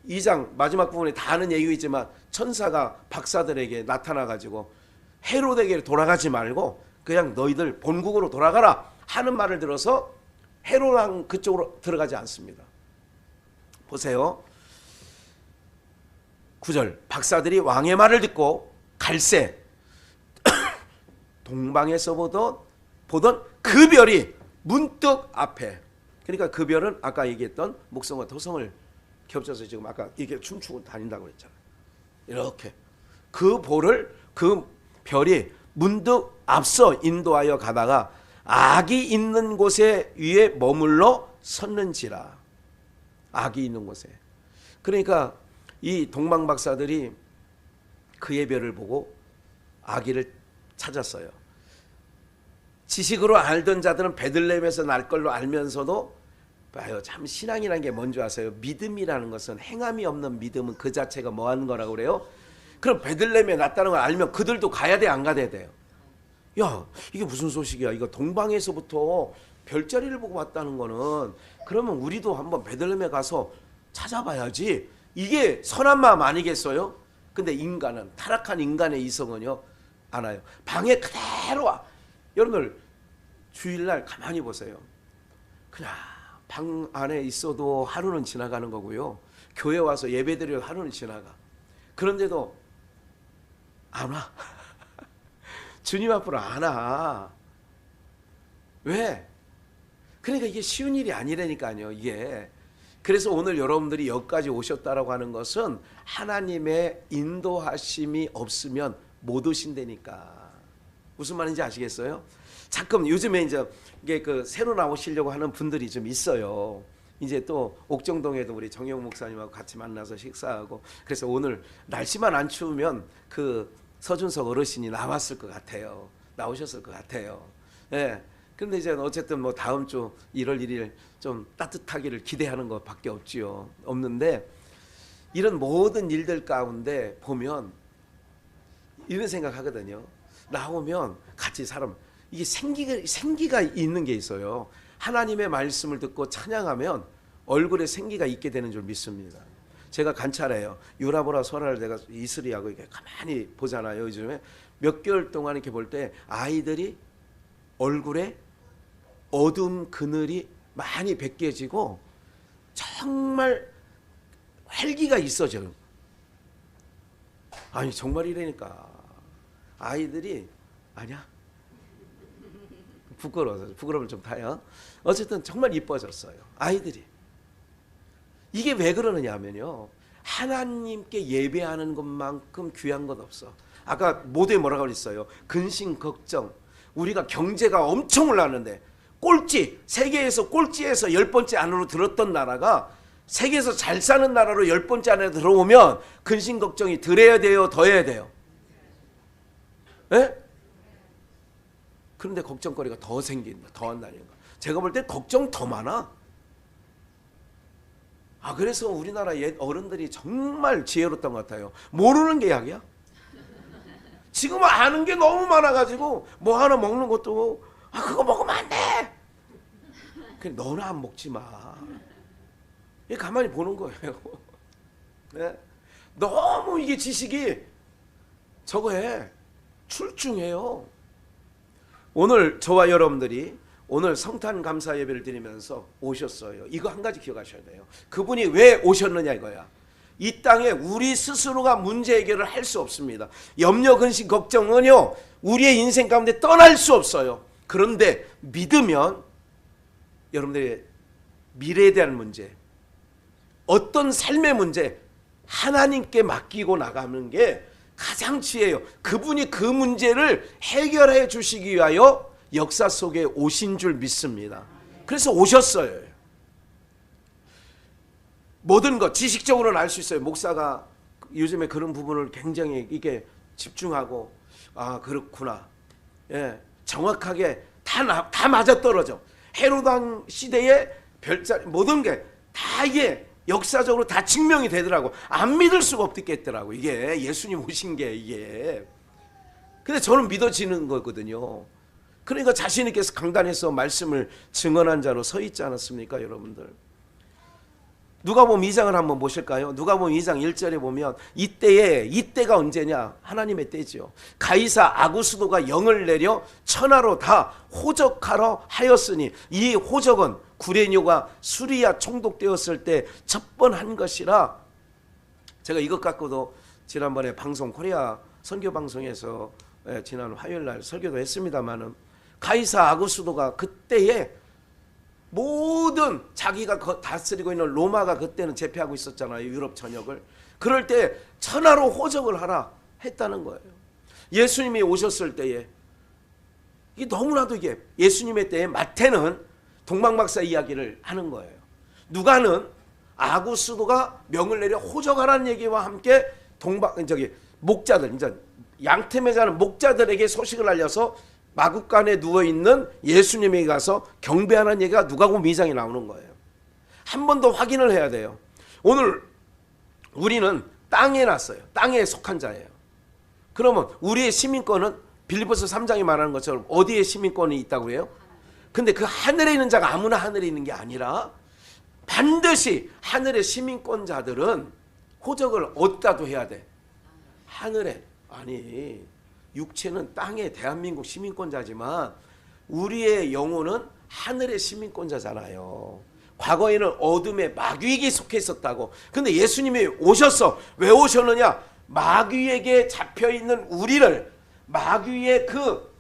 2장 마지막 부분에 다 아는 얘기이지만 천사가 박사들에게 나타나가지고 헤롯에게 돌아가지 말고 그냥 너희들 본국으로 돌아가라 하는 말을 들어서 헤롯 왕 그쪽으로 들어가지 않습니다. 보세요. 9절 박사들이 왕의 말을 듣고 갈새 동방에서 보던 그 별이 문득 앞에, 그러니까 그 별은 아까 얘기했던 목성과 토성을 겹쳐서 지금 아까 이게 춤추고 다닌다고 그랬잖아요. 이렇게 그 별이 문득 앞서 인도하여 가다가 악이 있는 곳에 위에 머물러 섰는지라. 악이 있는 곳에. 그러니까 이 동방 박사들이 그의 별을 보고 아기를 찾았어요. 지식으로 알던 자들은 베들레헴에서 날 걸로 알면서도 봐요. 참 신앙이라는 게 뭔지 아세요? 믿음이라는 것은 행함이 없는 믿음은 그 자체가 뭐 하는 거라고 그래요? 그럼 베들레헴에 났다는 걸 알면 그들도 가야 돼, 안 가야 돼요? 야, 이게 무슨 소식이야? 이거 동방에서부터 별자리를 보고 왔다는 거는 그러면 우리도 한번 베들레헴에 가서 찾아봐야지. 이게 선한 마음 아니겠어요? 근데 인간은, 타락한 인간의 이성은요, 안 와요. 방에 그대로 와. 여러분들 주일날 가만히 보세요. 그냥 방 안에 있어도 하루는 지나가는 거고요. 교회 와서 예배드려 하루는 지나가. 그런데도 안 와. 주님 앞으로 안 와. 왜? 그러니까 이게 쉬운 일이 아니라니까요, 이게. 그래서 오늘 여러분들이 여기까지 오셨다라고 하는 것은 하나님의 인도하심이 없으면 못 오신다니까. 무슨 말인지 아시겠어요? 잠깐 요즘에 이제 이게 그 새로 나오시려고 하는 분들이 좀 있어요. 이제 또 옥정동에도 우리 정영 목사님하고 같이 만나서 식사하고, 그래서 오늘 날씨만 안 추우면 그 서준석 어르신이 나왔을 것 같아요. 나오셨을 것 같아요. 예. 근데 이제 어쨌든 뭐 다음 주 1월 1일 좀 따뜻하기를 기대하는 것밖에 없지요. 없는데 이런 모든 일들 가운데 보면 이런 생각하거든요. 나오면 같이 사람 이게 생기가 있는 게 있어요. 하나님의 말씀을 듣고 찬양하면 얼굴에 생기가 있게 되는 줄 믿습니다. 제가 관찰해요. 유라보라 소라를 내가 이슬이하고 이렇게 가만히 보잖아요. 요즘에 몇 개월 동안 이렇게 볼 때 아이들이 얼굴에 어둠 그늘이 많이 벗겨지고 정말 활기가 있어져요. 아니 정말이라니까. 아이들이 아니야. 부끄러움을 좀 타요. 어쨌든 정말 이뻐졌어요. 아이들이. 이게 왜 그러느냐 하면요, 하나님께 예배하는 것만큼 귀한 것 없어. 아까 모두에 뭐라고 그랬어요? 근심 걱정. 우리가 경제가 엄청 올랐는데 꼴찌, 세계에서 꼴찌에서 10번째 안으로 들었던 나라가 세계에서 잘 사는 나라로 10번째 안에 들어오면 근심 걱정이 덜 해야 돼요, 더 해야 돼요? 예? 그런데 걱정거리가 더 생긴다, 더 한다는 거. 제가 볼 때 걱정 더 많아. 그래서 우리나라 옛 어른들이 정말 지혜롭던 것 같아요. 모르는 게 약이야. 지금 아는 게 너무 많아가지고 뭐 하나 먹는 것도 그거 먹으면 안 돼. 그래, 너는 안 먹지 마. 가만히 보는 거예요. 네? 너무 이게 지식이 저거에 출중해요. 오늘 저와 여러분들이 오늘 성탄 감사 예배를 드리면서 오셨어요. 이거 한 가지 기억하셔야 돼요. 그분이 왜 오셨느냐 이거야. 이 땅에 우리 스스로가 문제 해결을 할 수 없습니다. 염려, 근심, 걱정은요, 우리의 인생 가운데 떠날 수 없어요. 그런데 믿으면 여러분들의 미래에 대한 문제, 어떤 삶의 문제 하나님께 맡기고 나가는 게 가장 지혜예요. 그분이 그 문제를 해결해 주시기 위하여 역사 속에 오신 줄 믿습니다. 그래서 오셨어요. 모든 것 지식적으로는 알 수 있어요. 목사가 요즘에 그런 부분을 굉장히 이게 집중하고 그렇구나. 예, 정확하게 다 맞아떨어져. 헤로당 시대의 별자리 모든 게 다 이게 역사적으로 다 증명이 되더라고. 안 믿을 수가 없겠더라고. 이게 예수님 오신 게 이게. 근데 저는 믿어지는 거거든요. 그러니까 자신 있게 강단에서 말씀을 증언한 자로 서 있지 않았습니까, 여러분들? 누가복음 2장을 한번 보실까요? 누가복음 2장 1절에 보면 이때가 언제냐? 하나님의 때죠. 가이사 아구스도가 영을 내려 천하로 다 호적하러 하였으니, 이 호적은 구레뇨가 수리아 총독되었을 때 첫 번 한 것이라. 제가 이것 갖고도 지난번에 방송 코리아 선교 방송에서 지난 화요일 날 설교도 했습니다만은, 가이사 아구스도가 그때에 모든 자기가 다스리고 있는 로마가 그때는 제패하고 있었잖아요, 유럽 전역을. 그럴 때 천하로 호적을 하라 했다는 거예요. 예수님이 오셨을 때에 이게 너무나도 이게 예수님의 때에 마태는 동방박사 이야기를 하는 거예요. 누가는 아구스도가 명을 내려 호적하라는 얘기와 함께 목자들, 이제 양템에 자는 목자들에게 소식을 알려서 마구간에 누워있는 예수님에게 가서 경배하는 얘기가 누가복음 2장에 나오는 거예요. 한 번 더 확인을 해야 돼요. 오늘 우리는 땅에 났어요. 땅에 속한 자예요. 그러면 우리의 시민권은 빌립보서 3장이 말하는 것처럼 어디에 시민권이 있다고 해요? 근데 그 하늘에 있는 자가 아무나 하늘에 있는 게 아니라 반드시 하늘의 시민권자들은 호적을 어디다도 해야 돼? 하늘에. 아니, 육체는 땅의 대한민국 시민권자지만 우리의 영혼은 하늘의 시민권자잖아요. 과거에는 어둠의 마귀에게 속해 있었다고. 근데 예수님이 오셨어. 왜 오셨느냐? 마귀에게 잡혀있는 우리를 마귀의 그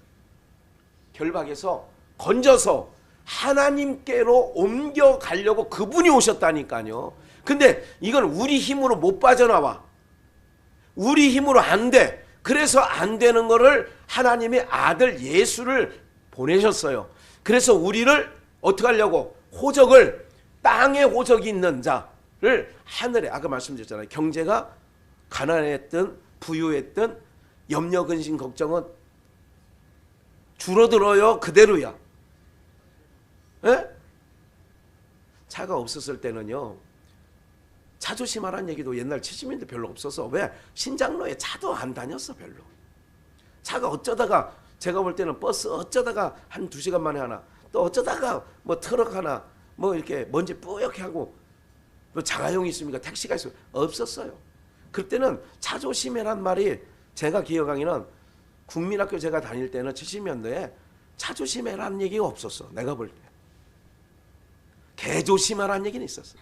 결박에서 건져서 하나님께로 옮겨가려고 그분이 오셨다니까요. 근데 이건 우리 힘으로 못 빠져나와. 우리 힘으로 안 돼. 그래서 안 되는 거를 하나님의 아들 예수를 보내셨어요. 그래서 우리를 어떻게 하려고? 호적을, 땅에 호적이 있는 자를 하늘에, 아까 말씀드렸잖아요. 경제가 가난했든 부유했든 염려 근심 걱정은 줄어들어요? 그대로야? 에? 차가 없었을 때는요, 차 조심하라는 얘기도 옛날 70년대 별로 없어서. 왜? 신장로에 차도 안 다녔어 별로. 차가 어쩌다가, 제가 볼 때는 버스 어쩌다가 한 2시간 만에 하나, 또 어쩌다가 뭐 트럭 하나, 뭐 이렇게 먼지 뿌옇게 하고, 또 자가용이 있습니까? 택시가 있어요? 없었어요. 그때는 차 조심해란 말이, 제가 기억하기는 국민학교 제가 다닐 때는 70년대에 차 조심해라는 얘기가 없었어. 내가 볼 때. 개 조심하라는 얘기는 있었어.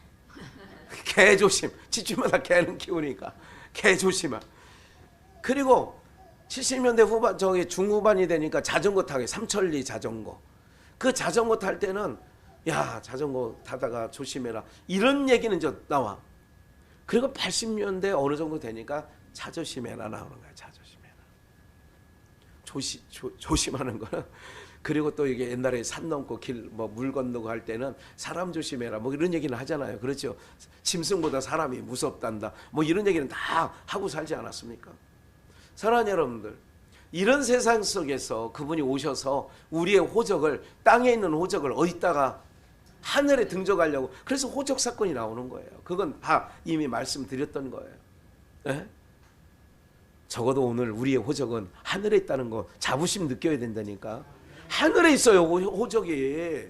개 조심. 집집마다 개는 키우니까 개 조심하. 그리고 70년대 후반, 저기 중후반이 되니까 자전거 타기, 삼천리 자전거. 그 자전거 탈 때는 야, 자전거 타다가 조심해라, 이런 얘기는 저 나와. 그리고 80년대 어느 정도 되니까 차 조심해라 나오는 거야. 차 조심해라. 조심하는 거는. 그리고 또 이게 옛날에 산 넘고 길 뭐 물 건너고 할 때는 사람 조심해라 뭐 이런 얘기는 하잖아요. 그렇죠? 짐승보다 사람이 무섭단다 뭐 이런 얘기는 다 하고 살지 않았습니까? 사랑하는 여러분들, 이런 세상 속에서 그분이 오셔서 우리의 호적을, 땅에 있는 호적을 어디다가 하늘에 등적하려고. 그래서 호적 사건이 나오는 거예요. 그건 다 이미 말씀드렸던 거예요. 에? 적어도 오늘 우리의 호적은 하늘에 있다는 거 자부심 느껴야 된다니까. 하늘에 있어요. 호적이.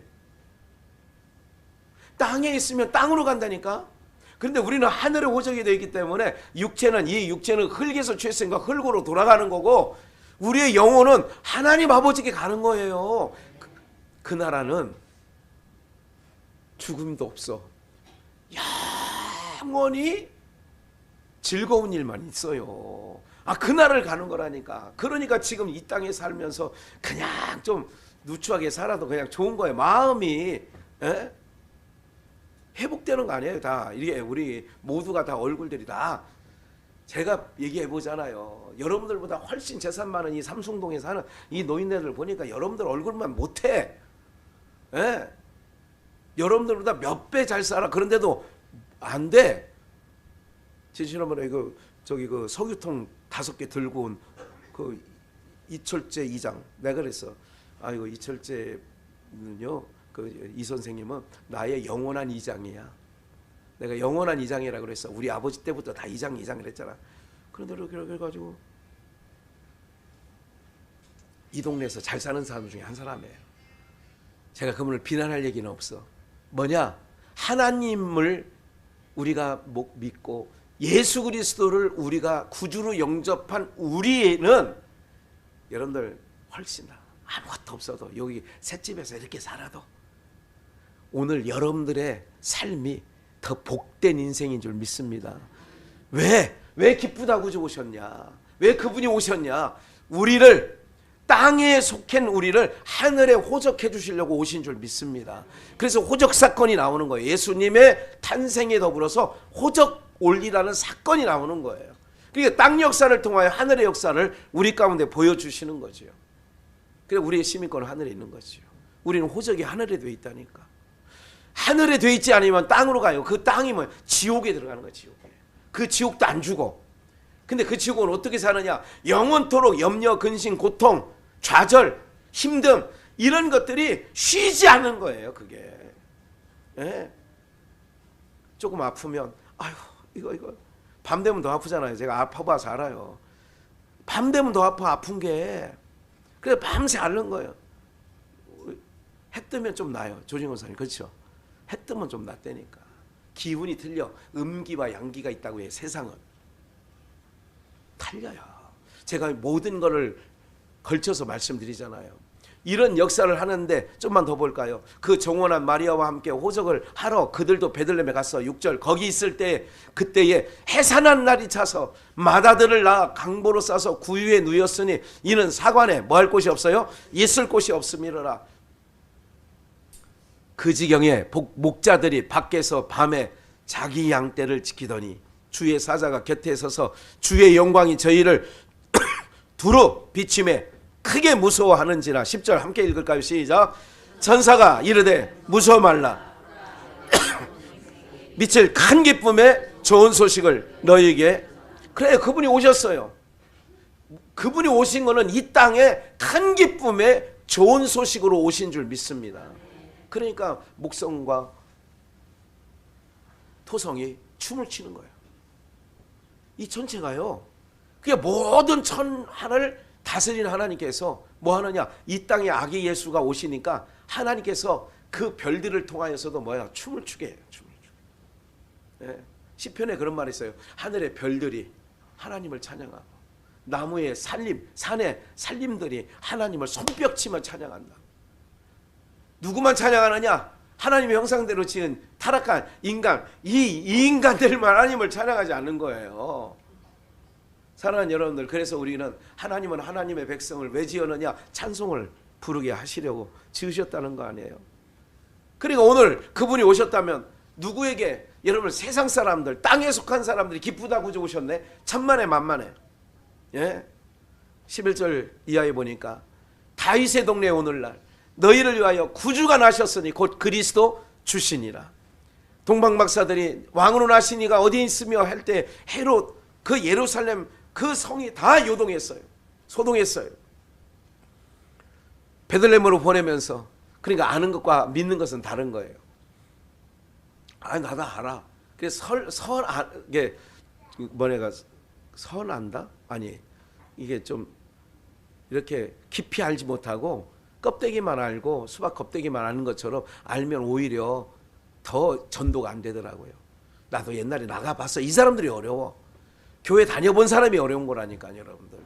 땅에 있으면 땅으로 간다니까. 그런데 우리는 하늘의 호적이 되어 있기 때문에 이 육체는 흙에서 취했으니까 흙으로 돌아가는 거고, 우리의 영혼은 하나님 아버지께 가는 거예요. 그 나라는 죽음도 없어. 영원히 즐거운 일만 있어요. 그 나라를 가는 거라니까. 그러니까 지금 이 땅에 살면서 그냥 좀 누추하게 살아도 그냥 좋은 거예요. 마음이. 에? 회복되는 거 아니에요. 다 이게 우리 모두가 다 얼굴들이 다, 제가 얘기해 보잖아요. 여러분들보다 훨씬 재산 많은 이 삼성동에 사는 이 노인네들 보니까 여러분들 얼굴만 못해. 에? 여러분들보다 몇 배 잘 살아. 그런데도 안 돼. 지난번에 저기 그 석유통 5개 들고 온 그 이철재 이장, 내가 그랬어. 아이고, 이철재는요, 이 선생님은 나의 영원한 이장이야. 내가 영원한 이장이라 그랬어. 우리 아버지 때부터 다 이장 그랬잖아. 그런데 그래 가지고 이 동네에서 잘 사는 사람 중에 한 사람이에요. 제가 그분을 비난할 얘기는 없어. 뭐냐? 하나님을 우리가 믿고 예수 그리스도를 우리가 구주로 영접한 우리는, 여러분들 훨씬 아무것도 없어도 여기 셋집에서 이렇게 살아도 오늘 여러분들의 삶이 더 복된 인생인 줄 믿습니다. 왜 기쁘다고 구주 오셨냐? 왜 그분이 오셨냐? 우리를, 땅에 속한 우리를 하늘에 호적해 주시려고 오신 줄 믿습니다. 그래서 호적 사건이 나오는 거예요. 예수님의 탄생에 더불어서 호적 올리라는 사건이 나오는 거예요. 그러니까 땅 역사를 통하여 하늘의 역사를 우리 가운데 보여주시는 거죠. 그래서 우리의 시민권은 하늘에 있는 거죠. 우리는 호적이 하늘에 돼 있다니까. 하늘에 돼 있지 않으면 땅으로 가요. 그 땅이 뭐 지옥에 들어가는 거예요. 지옥에. 그 지옥도 안 죽어. 근데 그 지옥은 어떻게 사느냐? 영원토록 염려, 근심, 고통, 좌절, 힘듦, 이런 것들이 쉬지 않는 거예요. 그게. 예? 조금 아프면 아유 이거 밤 되면 더 아프잖아요. 제가 아파봐서 알아요. 밤 되면 더 아픈 게. 그래서 밤새 앓는 거예요. 해 뜨면 좀 나요. 조진호사님 그렇죠? 해 뜨면 좀 낫다니까. 기운이 틀려. 음기와 양기가 있다고 해요. 세상은 달려요. 제가 모든 거를 걸쳐서 말씀드리잖아요. 이런 역사를 하는데 좀만 더 볼까요? 그 정원한 마리아와 함께 호적을 하러 그들도 베들레헴에 갔어. 6절 거기 있을 때 그때에 해산한 날이 차서 마다들을 낳아 강보로 싸서 구유에 누였으니 이는 사관에 뭐 할 곳이 없어요? 있을 곳이 없음이로라. 그 지경에 목자들이 밖에서 밤에 자기 양떼를 지키더니 주의 사자가 곁에 서서 주의 영광이 저희를 두루 비침에 크게 무서워하는지라. 10절 함께 읽을까요? 시작. 천사가 이르되 무서워 말라. 미칠 큰 기쁨의 좋은 소식을 너희에게. 그래, 그분이 오셨어요. 그분이 오신 거는 이 땅에 큰 기쁨의 좋은 소식으로 오신 줄 믿습니다. 그러니까 목성과 토성이 춤을 추는 거예요. 이 전체가요. 그게 모든 천하를 다스리는 하나님께서 뭐 하느냐? 이 땅에 아기 예수가 오시니까 하나님께서 그 별들을 통하여서도 뭐야? 춤을 추게 해요. 춤을 추게. 예. 시편에 그런 말이 있어요. 하늘의 별들이 하나님을 찬양하고 나무의 산림, 산의 산림들이 하나님을 손뼉치며 찬양한다. 누구만 찬양하느냐? 하나님의 형상대로 지은 타락한 인간, 이 인간들만 하나님을 찬양하지 않는 거예요. 사랑하는 여러분들, 그래서 우리는 하나님은 하나님의 백성을 왜 지었느냐? 찬송을 부르게 하시려고 지으셨다는 거 아니에요. 그러니까 오늘 그분이 오셨다면 누구에게, 여러분 세상 사람들, 땅에 속한 사람들이 기쁘다고 오셨네. 천만에 만만해. 예? 11절 이하에 보니까 다윗의 동네 오늘날 너희를 위하여 구주가 나셨으니 곧 그리스도 주시니라. 동방박사들이 왕으로 나시니가 어디 있으며 할 때 헤롯 그 예루살렘 그 성이 다 요동했어요. 소동했어요. 베들레헴으로 보내면서, 그러니까 아는 것과 믿는 것은 다른 거예요. 아, 나도 알아. 그래서 이게 뭐냐가 선한다? 아니, 이게 좀 이렇게 깊이 알지 못하고 껍데기만 알고 수박 껍데기만 아는 것처럼 알면 오히려 더 전도가 안 되더라고요. 나도 옛날에 나가봤어. 이 사람들이 어려워. 교회 다녀본 사람이 어려운 거라니까요, 여러분들.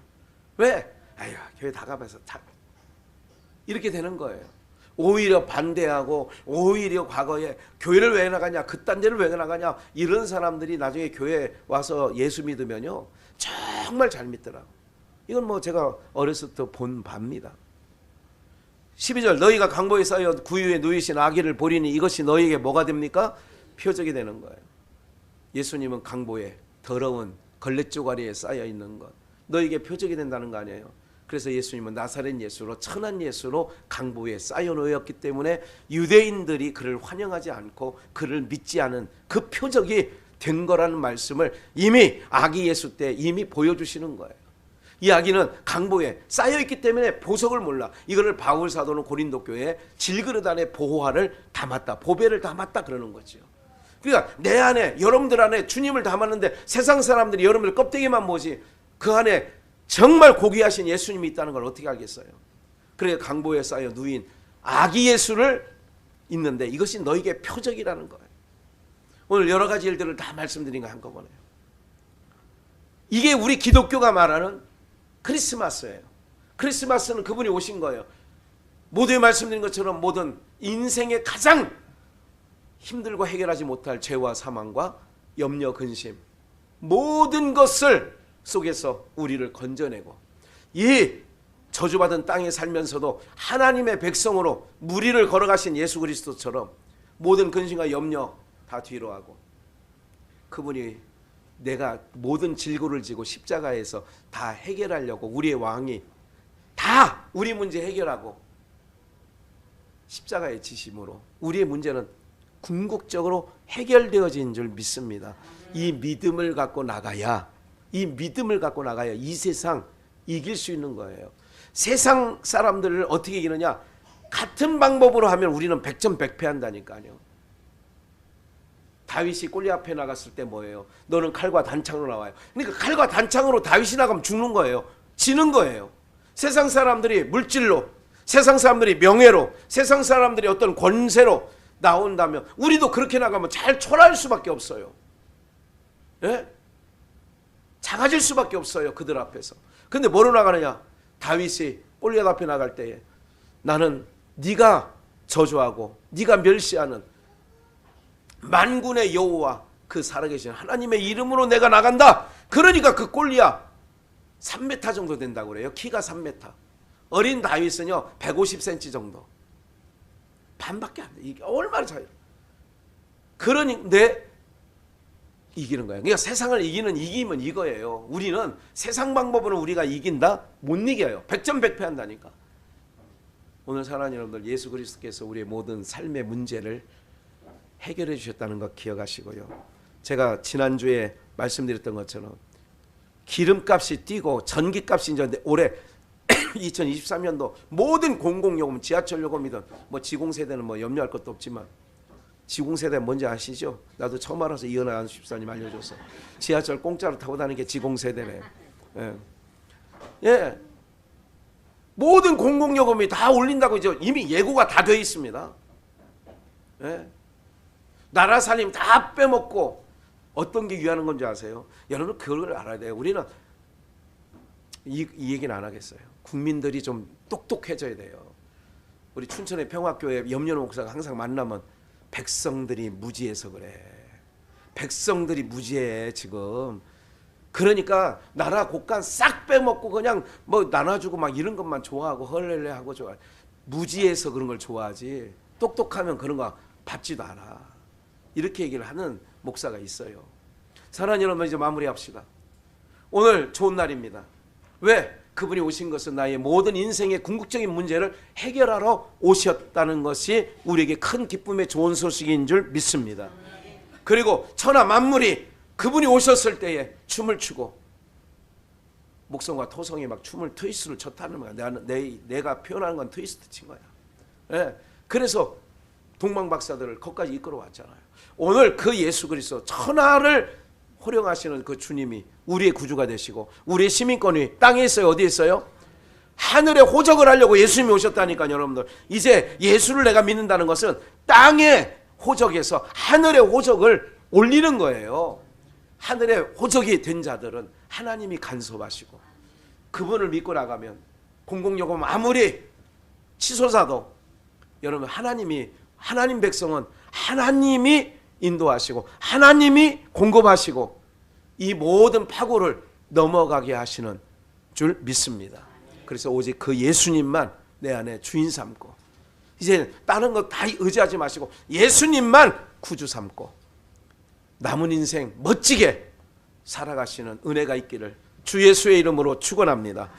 왜? 아유, 교회 나가봐서 이렇게 되는 거예요. 오히려 반대하고, 오히려 과거에 교회를 왜 나가냐, 그딴 데를 왜 나가냐, 이런 사람들이 나중에 교회 와서 예수 믿으면요 정말 잘 믿더라고. 이건 뭐 제가 어렸을 때 본 바입니다. 12절 너희가 강보에 쌓여 구유에 누이신 아기를 보리니 이것이 너희에게 뭐가 됩니까? 표적이 되는 거예요. 예수님은 강보에 더러운 걸레 쪼가리에 쌓여 있는 것, 너희에게 표적이 된다는 거 아니에요. 그래서 예수님은 나사렛 예수로, 천한 예수로 강보에 쌓여 놓였기 때문에 유대인들이 그를 환영하지 않고 그를 믿지 않은 그 표적이 된 거라는 말씀을 이미 아기 예수 때 이미 보여주시는 거예요. 이 아기는 강보에 쌓여있기 때문에 보석을 몰라. 이거를 바울 사도는 고린도 교회에 질그릇 안에 보호화를 담았다, 보배를 담았다 그러는 거죠. 그러니까 내 안에, 여러분들 안에 주님을 담았는데 세상 사람들이 여러분들 껍데기만 보지 그 안에 정말 고귀하신 예수님이 있다는 걸 어떻게 알겠어요? 그래 강보에 쌓여 누인 아기 예수를 있는데 이것이 너에게 표적이라는 거예요. 오늘 여러 가지 일들을 다 말씀드린 거 한꺼번에. 이게 우리 기독교가 말하는 크리스마스예요. 크리스마스는 그분이 오신 거예요. 모두에 말씀드린 것처럼 모든 인생의 가장 힘들고 해결하지 못할 죄와 사망과 염려, 근심, 모든 것을 속에서 우리를 건져내고 이 저주받은 땅에 살면서도 하나님의 백성으로 무리를 걸어가신 예수 그리스도처럼 모든 근심과 염려 다 뒤로 하고 그분이 내가 모든 질고를 지고 십자가에서 다 해결하려고, 우리의 왕이 다 우리 문제 해결하고 십자가의 지심으로 우리의 문제는 궁극적으로 해결되어진 줄 믿습니다. 이 믿음을 갖고 나가야, 이 믿음을 갖고 나가야 이 세상 이길 수 있는 거예요. 세상 사람들을 어떻게 이기느냐? 같은 방법으로 하면 우리는 백전백패한다니까요. 다윗이 골리앗 앞에 나갔을 때 뭐예요? 너는 칼과 단창으로 나와요. 그러니까 칼과 단창으로 다윗이 나가면 죽는 거예요. 지는 거예요. 세상 사람들이 물질로, 세상 사람들이 명예로, 세상 사람들이 어떤 권세로 나온다면 우리도 그렇게 나가면 잘 초라할 수밖에 없어요. 예? 작아질 수밖에 없어요. 그들 앞에서. 근데 뭐로 나가느냐? 다윗이 골리앗 앞에 나갈 때에 나는 네가 저주하고 네가 멸시하는 만군의 여호와 그 살아계신 하나님의 이름으로 내가 나간다. 그러니까 그 골리앗 3m 정도 된다고 그래요. 키가 3m. 어린 다윗은요 150cm 정도. 반밖에 안 돼. 이게 얼마나 차이. 그러니 이기는 거예요. 그러니까 세상을 이기는 이기면 이거예요. 우리는 세상 방법으로 우리가 이긴다? 못 이겨요. 100전백패한다니까. 오늘 사랑하는 여러분들, 예수 그리스도께서 우리의 모든 삶의 문제를 해결해 주셨다는 것 기억하시고요. 제가 지난주에 말씀드렸던 것처럼 기름값이 뛰고 전기값이 이제 올해 2023년도 모든 공공요금, 지하철 요금이든 뭐 지공세대는 뭐 염려할 것도 없지만, 지공세대 뭔지 아시죠? 나도 처음 알아서 이현아 집사님 알려줘서. 지하철 공짜로 타고 다니는 게 지공세대래. 예. 예. 모든 공공요금이 다 올린다고 이제 이미 예고가 다 되어 있습니다. 예. 나라 살림 다 빼먹고 어떤 게 유하는 건지 아세요? 여러분 그걸 알아야 돼요. 우리는 이 얘기는 안 하겠어요. 국민들이 좀 똑똑해져야 돼요. 우리 춘천의 평화교회 염려노 목사가 항상 만나면 백성들이 무지해서 그래. 백성들이 무지해 지금. 그러니까 나라 곳간 싹 빼먹고 그냥 뭐 나눠주고 막 이런 것만 좋아하고 헐렐레 하고 좋아. 무지해서 그런 걸 좋아하지. 똑똑하면 그런 거 받지도 않아. 이렇게 얘기를 하는 목사가 있어요. 사랑하는 여러분, 이제 마무리합시다. 오늘 좋은 날입니다. 왜? 그분이 오신 것은 나의 모든 인생의 궁극적인 문제를 해결하러 오셨다는 것이 우리에게 큰 기쁨의 좋은 소식인 줄 믿습니다. 그리고 천하 만물이 그분이 오셨을 때에 춤을 추고 목성과 토성이 막 춤을 트위스트를 췄다는 거야. 내가 표현하는 건 트위스트 친 거야. 예. 그래서 동방박사들을 거기까지 이끌어왔잖아요. 오늘 그 예수 그리스도 천하를 호령하시는 그 주님이 우리의 구주가 되시고 우리의 시민권이 땅에 있어요? 어디에 있어요? 하늘에 호적을 하려고 예수님이 오셨다니까요. 여러분들, 이제 예수를 내가 믿는다는 것은 땅의 호적에서 하늘의 호적을 올리는 거예요. 하늘의 호적이 된 자들은 하나님이 간섭하시고 그분을 믿고 나가면 공공요금 아무리 치솟아도 여러분 하나님 백성은 하나님이 인도하시고 하나님이 공급하시고 이 모든 파고를 넘어가게 하시는 줄 믿습니다. 그래서 오직 그 예수님만 내 안에 주인 삼고 이제 다른 거 다 의지하지 마시고 예수님만 구주 삼고 남은 인생 멋지게 살아가시는 은혜가 있기를 주 예수의 이름으로 축원합니다.